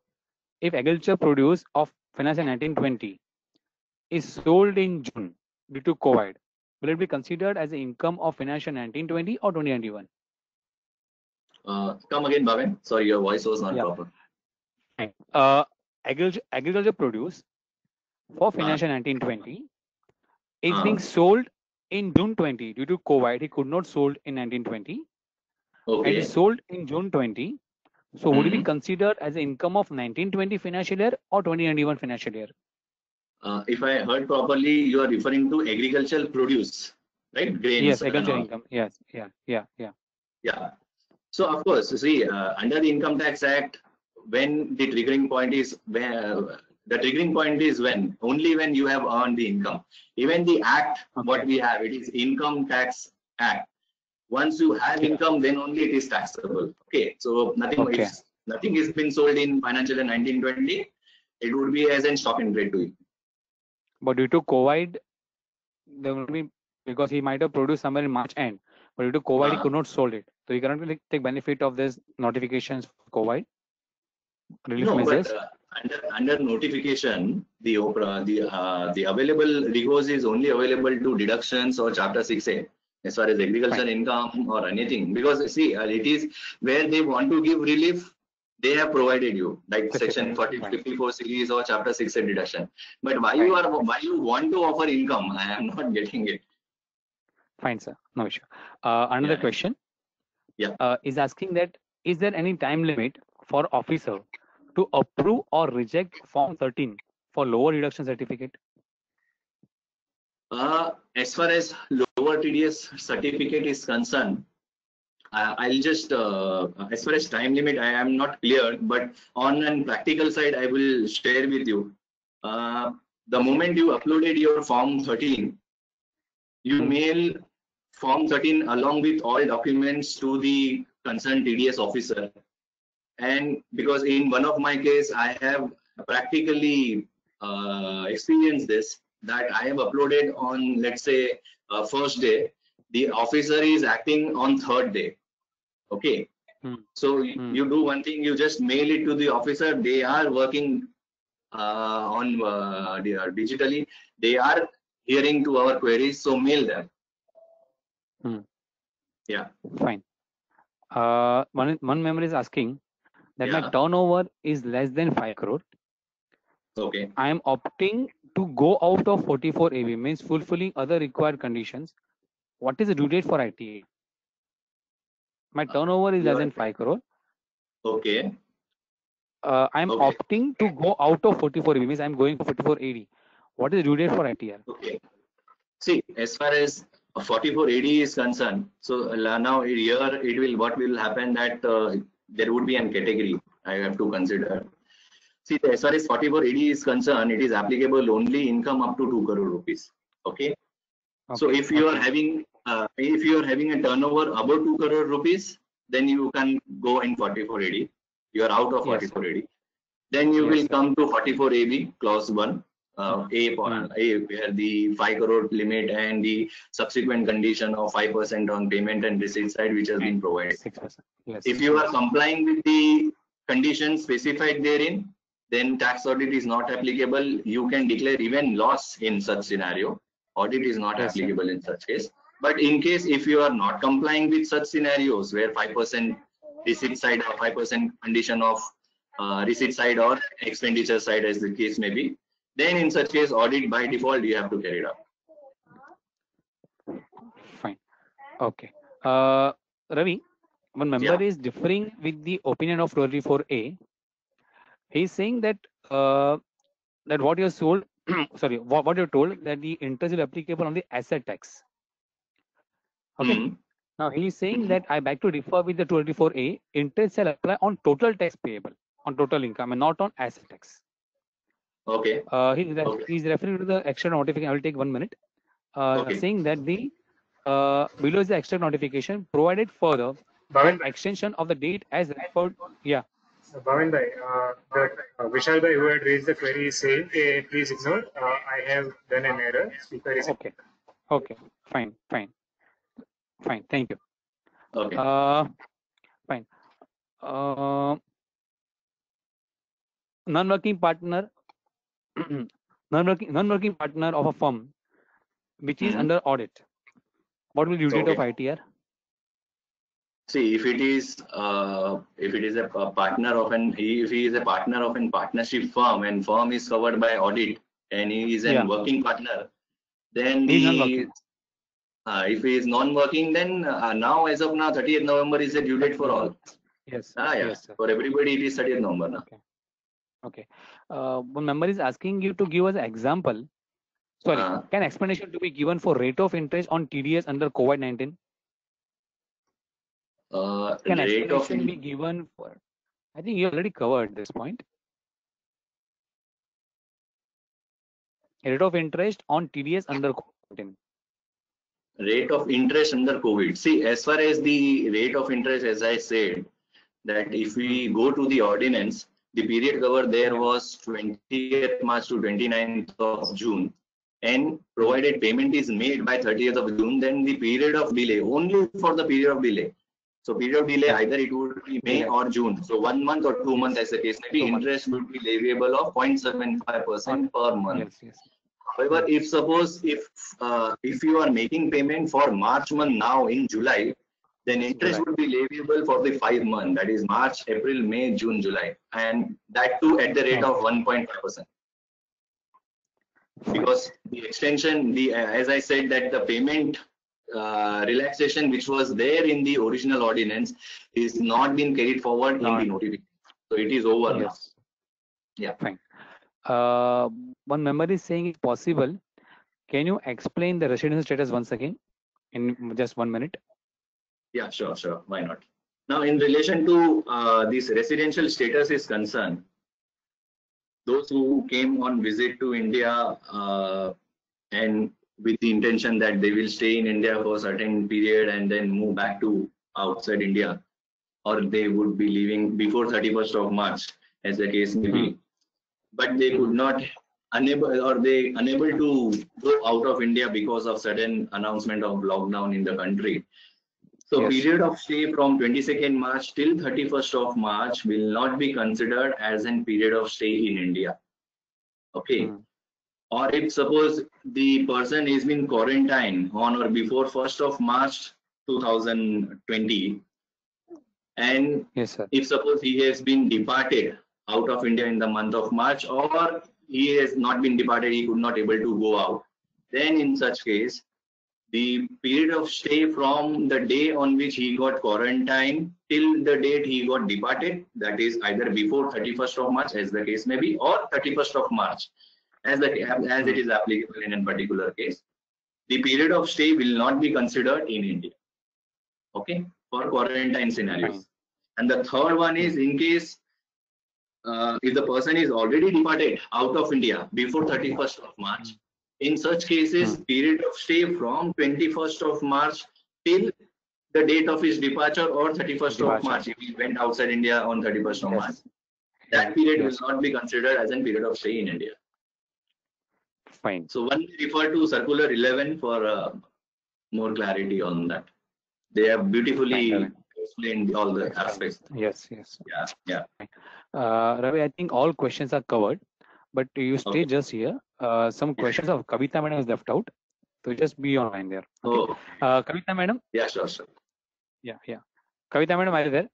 if agriculture produce of financial 1920 is sold in June due to COVID, will it be considered as the income of financial 1920 or 2021? Come again, Bhavin. Sorry, your voice was not proper. Agriculture produce for financial 1920 is being sold in June 20 due to COVID. He could not sold in 1920. Okay. And is sold in June 20. So would it be considered as the income of 1920 financial year or 2021 financial year? If I heard properly, you are referring to agricultural produce, right? Grains. Yes, agriculture income. Yes, yeah. So of course, see, under the Income Tax Act, when the triggering point is only when you have earned the income. Even the act, what we have, it is Income Tax Act. Once you have income, then only it is taxable. Okay, so if nothing is been sold in financial year 1920, it would be as in stock in trade to you. But due to COVID, there will be, because he might have produced somewhere in March end, but due to COVID, he could not sold it. So he cannot really take benefit of this notifications for COVID relief measures. But under notification, the available recourse is only available to deductions or Chapter 6A as far as agriculture income or anything. Because see, it is where they want to give relief, they have provided you like section 54 series or Chapter 6A deduction. But why you want to offer income? I am not getting it. Fine, sir. No issue. Another question. Is asking that is there any time limit for officer to approve or reject Form 13 for lower deduction certificate? As far as lower TDS certificate is concerned, I'll just, as far as time limit, I am not clear, but on a practical side, I will share with you. The moment you uploaded your form 13, you mail form 13 along with all documents to the concerned TDS officer. And because in one of my case, I have practically experienced this, that I have uploaded on, let's say, first day, the officer is acting on third day. Okay. So you do one thing, you just mail it to the officer. They are working digitally. They are hearing to our queries, so mail them. Yeah. Fine. One member is asking that my Yeah. turnover is less than 5 crore. Okay. I am opting to go out of 44 AV, means fulfilling other required conditions. What is the due date for ITA? My turnover is less than 5 crore. Okay. I am opting to go out of 44 AV, means I am going for 44 AD. What is the due date for ITR? Okay. See, as far as 44 AD is concerned, so now here it will, what will happen that there would be an category I have to consider. See, as far as 44 AD is concerned, it is applicable only income up to 2 crore rupees. Okay. So if you are having a turnover above 2 crore rupees, then you can go in 44 AD. You are out of 44 AD. Then you will come to 44 AB clause 1. A, where the 5 crore limit and the subsequent condition of 5% on payment and receipt side, which has been provided. 6%. Yes. If you are complying with the conditions specified therein, then tax audit is not applicable. You can declare even loss in such scenario. Audit is not applicable in such case. But in case if you are not complying with such scenarios where 5% receipt side or 5% condition of receipt side or expenditure side, as the case may be, then in such case audit by default you have to carry it out. Fine. Okay. Ravi, one member is differing with the opinion of 24A. He is saying that that what you are told, sorry, what you are told that the interest is applicable on the asset tax. Okay. Now he is saying that I beg to differ with the 24A. Interest shall apply on total tax payable, on total income, and not on asset tax. Okay. He is referring to the extra notification. I will take 1 minute. Saying that the below is the extra notification provided further on extension of the date as referred. Yeah. Bhavin bhai, Vishal bhai who had raised the query is saying, please ignore. I have done an error. Speaker is okay. Okay. Fine. Fine. Fine. Thank you. Okay. Fine. Non-working partner. non-working partner of a firm which is under audit. What will be due date of ITR? See, if it is a partner of if he is a partner of a partnership firm and firm is covered by audit and he is a working partner, then if he is non-working, then now as of now 30th November is the due date for all. Yes. Yes, for everybody it is 30th November now. Okay. One member is asking you to give us an example. Sorry, can explanation to be given for rate of interest on TDS under COVID-19? Can explanation be given for? I think you already covered this point. Rate of interest on TDS under COVID-19. Rate of interest under COVID. See, as far as the rate of interest, as I said, that if we go to the ordinance, the period covered there was 20th March to 29th of June, and provided payment is made by 30th of June, then the period of delay, only for the period of delay. So period of delay, either it would be May or June. So 1 month or 2 months as the case may be, interest would be leviable of 0.75% per month. Yes. However, if suppose if you are making payment for March month now in July, then interest would be leviable for the 5 months, that is March, April, May, June, July, and that too at the rate of 1.5%. Because the extension, as I said, that the payment relaxation which was there in the original ordinance is not been carried forward in the notification. So it is over now. Yeah. Fine. One member is saying it's possible. Can you explain the residential status once again in just 1 minute? Yeah, sure. Why not? Now, in relation to this residential status is concerned, those who came on visit to India and with the intention that they will stay in India for a certain period and then move back to outside India, or they would be leaving before 31st of March, as the case may be, but they could not unable to go out of India because of sudden announcement of lockdown in the country. So Yes. period of stay from 22nd March till 31st of March will not be considered as a period of stay in India. Okay. Or if suppose the person is been quarantined on or before 1st of March 2020, and Yes, sir. if suppose he has been departed out of India in the month of March, or he has not been departed, he could not able to go out, then in such case, the period of stay from the day on which he got quarantined till the date he got departed, that is either before 31st of March, as the case may be, or 31st of March, as it is applicable in a particular case, the period of stay will not be considered in India. Okay, for quarantine scenarios. And the third one is in case if the person is already departed out of India before 31st of March, in such cases, period of stay from 21st of March till the date of his departure or 31st of March, if he went outside India on 31st of March, that period will not be considered as a period of stay in India. Fine. So one refer to Circular 11 for more clarity on that. They have beautifully explained all the aspects. Yes. Yeah. Ravi, I think all questions are covered, but you stay just here. Some questions of Kavita madam is left out, so just be online there. Okay? Kavita madam. Yeah, sure. Yeah. Kavita madam, are you there?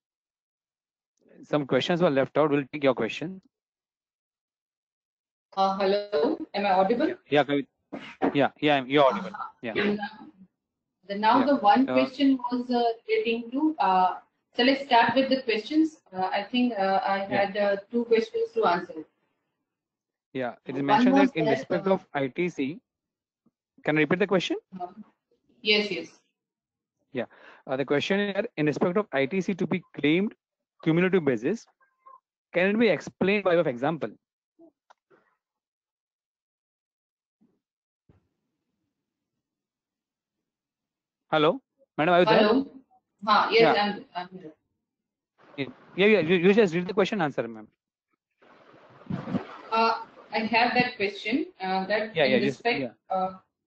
Some questions were left out. We'll take your question. Hello, am I audible? Yeah, Kavita. Yeah, you're audible. Yeah. Now the one question was relating to. Shall I start with the questions? I think I had two questions to answer. Yeah, it is mentioned that in respect of ITC. Can I repeat the question? Yes. Yeah, the question here, in respect of ITC to be claimed cumulative basis, can it be explained by way of example? Hello, madam, are you there? Hello. Yes, I'm here. Yeah. You just read the question, answer, ma'am. I have that question.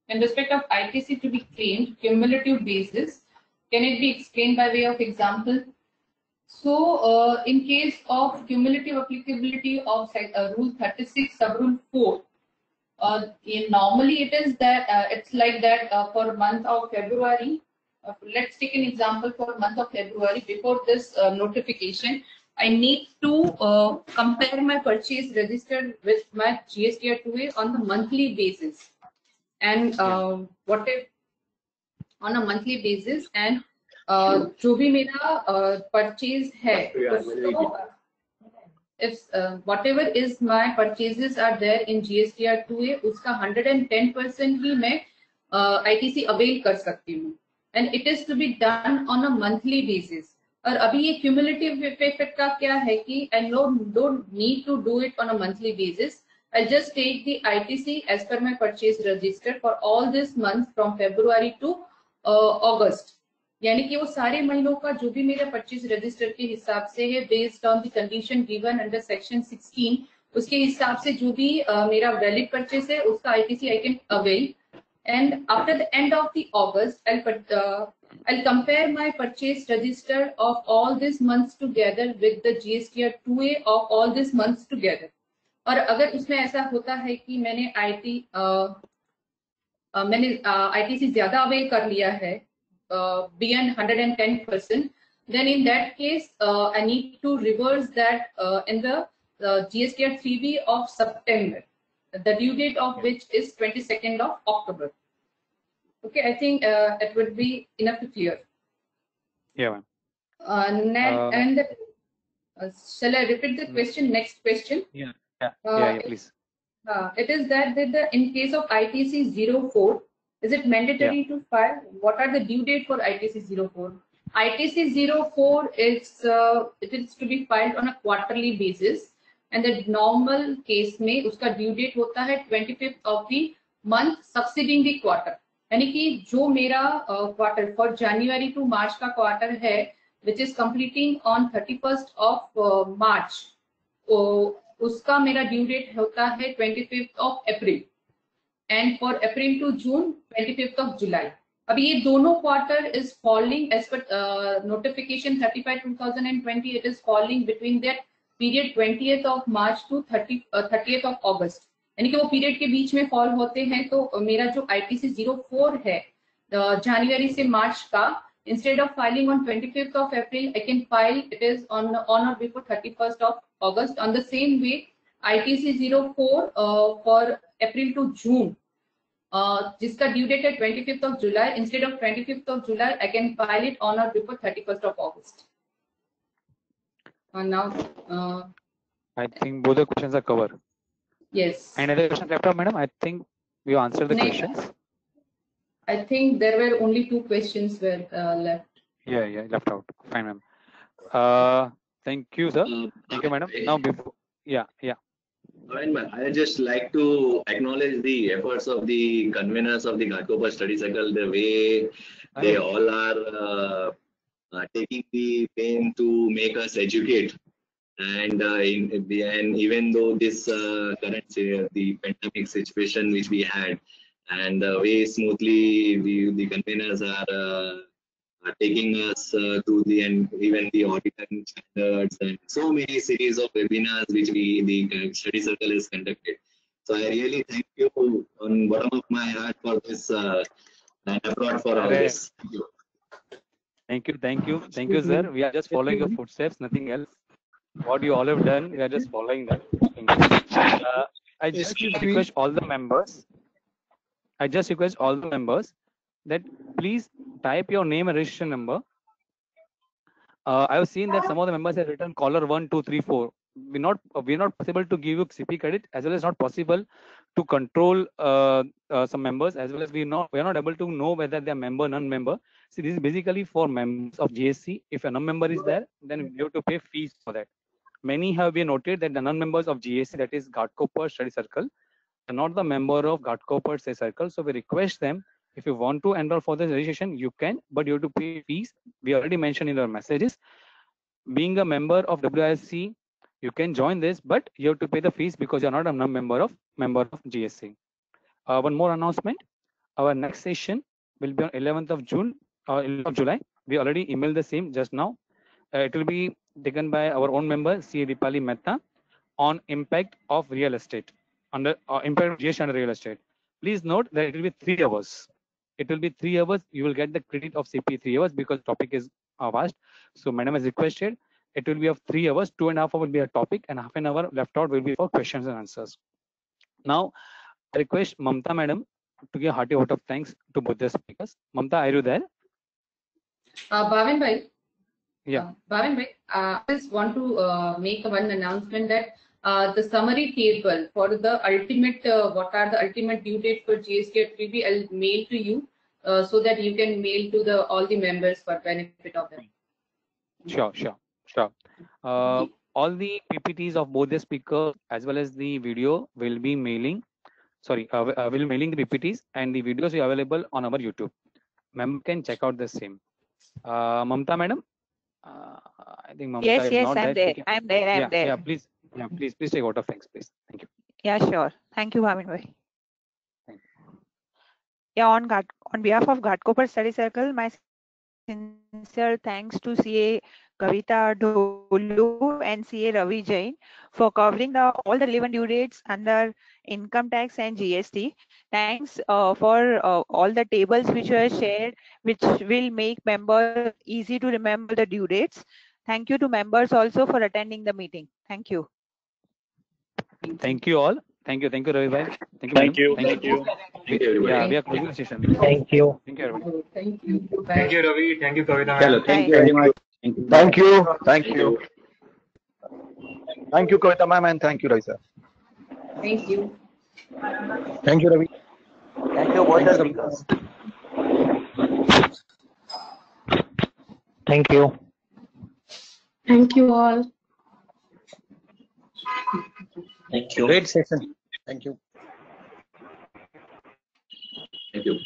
In respect of ITC to be claimed cumulative basis, can it be explained by way of example? So, in case of cumulative applicability of Rule 36, Sub-Rule 4, normally it is that it's like that for month of February. Let's take an example for month of February. Before this notification, I need to compare my purchase registered with my GSTR 2A on the monthly basis, and what if on a monthly basis, and जो भी मेरा purchase है, if whatever is my purchases are there in GSTR 2A, उसका 110% ही मैं ITC avail कर सकती हूँ, and it is to be done on a monthly basis. और अभी ये cumulative effect का क्या है कि I don't need to do it on a monthly basis. I'll just take the ITC as per my purchase register for all these months from February to August. यानी कि वो सारे महीनों का जो भी मेरे परचेज रजिस्टर के हिसाब से है based on the condition given under section 16, उसके हिसाब से जो भी मेरा वैलिड परचेज है उसका ITC I can avail. And after the end of the August, I'll compare my purchase register of all these months together with the GSTR 2A of all these months together. और अगर उसमें ऐसा होता है कि मैंने ITC ज्यादा avail कर लिया है beyond 110%, then in that case I need to reverse that in the GSTR 3B of September, the due date of which is 22nd of October. Okay, I think it would be enough to clear. Yeah, ma'am. Shall I repeat the question? Next question. Yeah, please. It is that in case of ITC 04, is it mandatory to file? What are the due date for ITC 04? ITC 04 is it is to be filed on a quarterly basis, and the normal case में उसका due date होता है 25th of the month succeeding the quarter. यानी कि जो मेरा quarter for January to मार्च का quarter है which is completing on 31st of March, उसका मेरा ड्यू डेट होता है 25th of April, and for April to June 25th of July. अभी ये दोनों quarter is falling as per notification 35/2020, it is falling between that period 20th of March to 30th of August, यानी कि वो period के बीच में fall होते हैं. तो मेरा जो ITC 04 है जनवरी से मार्च का, instead of filing on 25th of April, I can file it is on or before 31st of August. On the same way, ITC 04 for April to June, जिसका ड्यू डेट है 25th of July, instead of 25th of July, I can file it on or before 31st of August. And now, I think both the questions are covered. yes. And other questions left out, madam? I think we answered the questions. I think there were only 2 questions were left. Yeah, left out. Fine, ma'am. Thank you, sir. Thank you, madam. Now, before, yeah. I just like to acknowledge the efforts of the conveners of the Ghatkopar study circle, the way they all are taking the pain to make us educate. And even though this current the pandemic situation which we had, and way smoothly the conveners are taking us to the end, even the auditing standards and so many series of webinars which the study circle has conducted. So I really thank you on bottom of my heart for this effort for all this. Thank you, sir. We are just following your footsteps, nothing else. What you all have done, we are just following that. I just request all the members. That please type your name and registration number. I have seen that some of the members have written caller 1, 2, 3, 4. We're not possible to give you CP credit, as well as not possible to control some members, as well as we are not able to know whether they are member, non-member. See, this is basically for members of GSC. If a non-member is there, then you have to pay fees for that. Many have been noted that the non-members of GSC, that is Ghatkopar Study Circle, are not the member of Ghatkopar Study Circle. So we request them, if you want to enroll for the registration, you can, but you have to pay fees. We already mentioned in our messages. Being a member of WISC, you can join this, but you have to pay the fees because you're not a member of GSC. One more announcement. Our next session will be on 11th of June or 11th of July. We already emailed the same just now. It will be taken by our own member, C. Dipali Mehta, on impact of real estate, under impact of GST under real estate. Please note that it will be 3 hours. It will be 3 hours. You will get the credit of CP 3 hours because topic is vast. So madam has requested, it will be of 3 hours. 2.5 hours will be a topic, and half an hour left out will be for questions and answers. Now, I request Mamta madam to give a hearty vote of thanks to both the speakers. Mamta, are you there? Bhavin bhai. Yeah. Bhavin bhai, I just want to make one announcement that the summary table for the ultimate, what are the ultimate due dates for GST, it will be mailed to you so that you can mail to all the members for benefit of them. Sure. All the PPTs of both the speakers as well as the video will be mailing. Will mailing the PPTs, and the videos are available on our YouTube. Member can check out the same. Mamta madam, I think Mamta yes, is not I'm there. I'm there. Yeah, please take a vote of thanks, please. Thank you. Yeah, sure. Thank you, Bhavin bhai. Yeah, on behalf of Ghatkopar Study Circle, my sincere thanks to CA Kavita Dholu and CA Ravi Jain for covering all the relevant due dates under income tax and GST. Thanks for all the tables which were shared, which will make members easy to remember the due dates. Thank you to members also for attending the meeting. Thank you. Thank you all. Thank you, Ravi bhai. Thank you. Everybody. Yeah, we are closing the session. Thank you. Thank you, everybody. Thank you. Thank you, Ravi. Thank you, Kavita. Hello. Thank you very much. Thank you. Thank you, Kavita ma'am, and thank you, Ravi sir. Thank you. Thank you, Ravi. Thank you, both the speakers. Thank you. Thank you all. Thank you. Great session. Thank you. Thank you.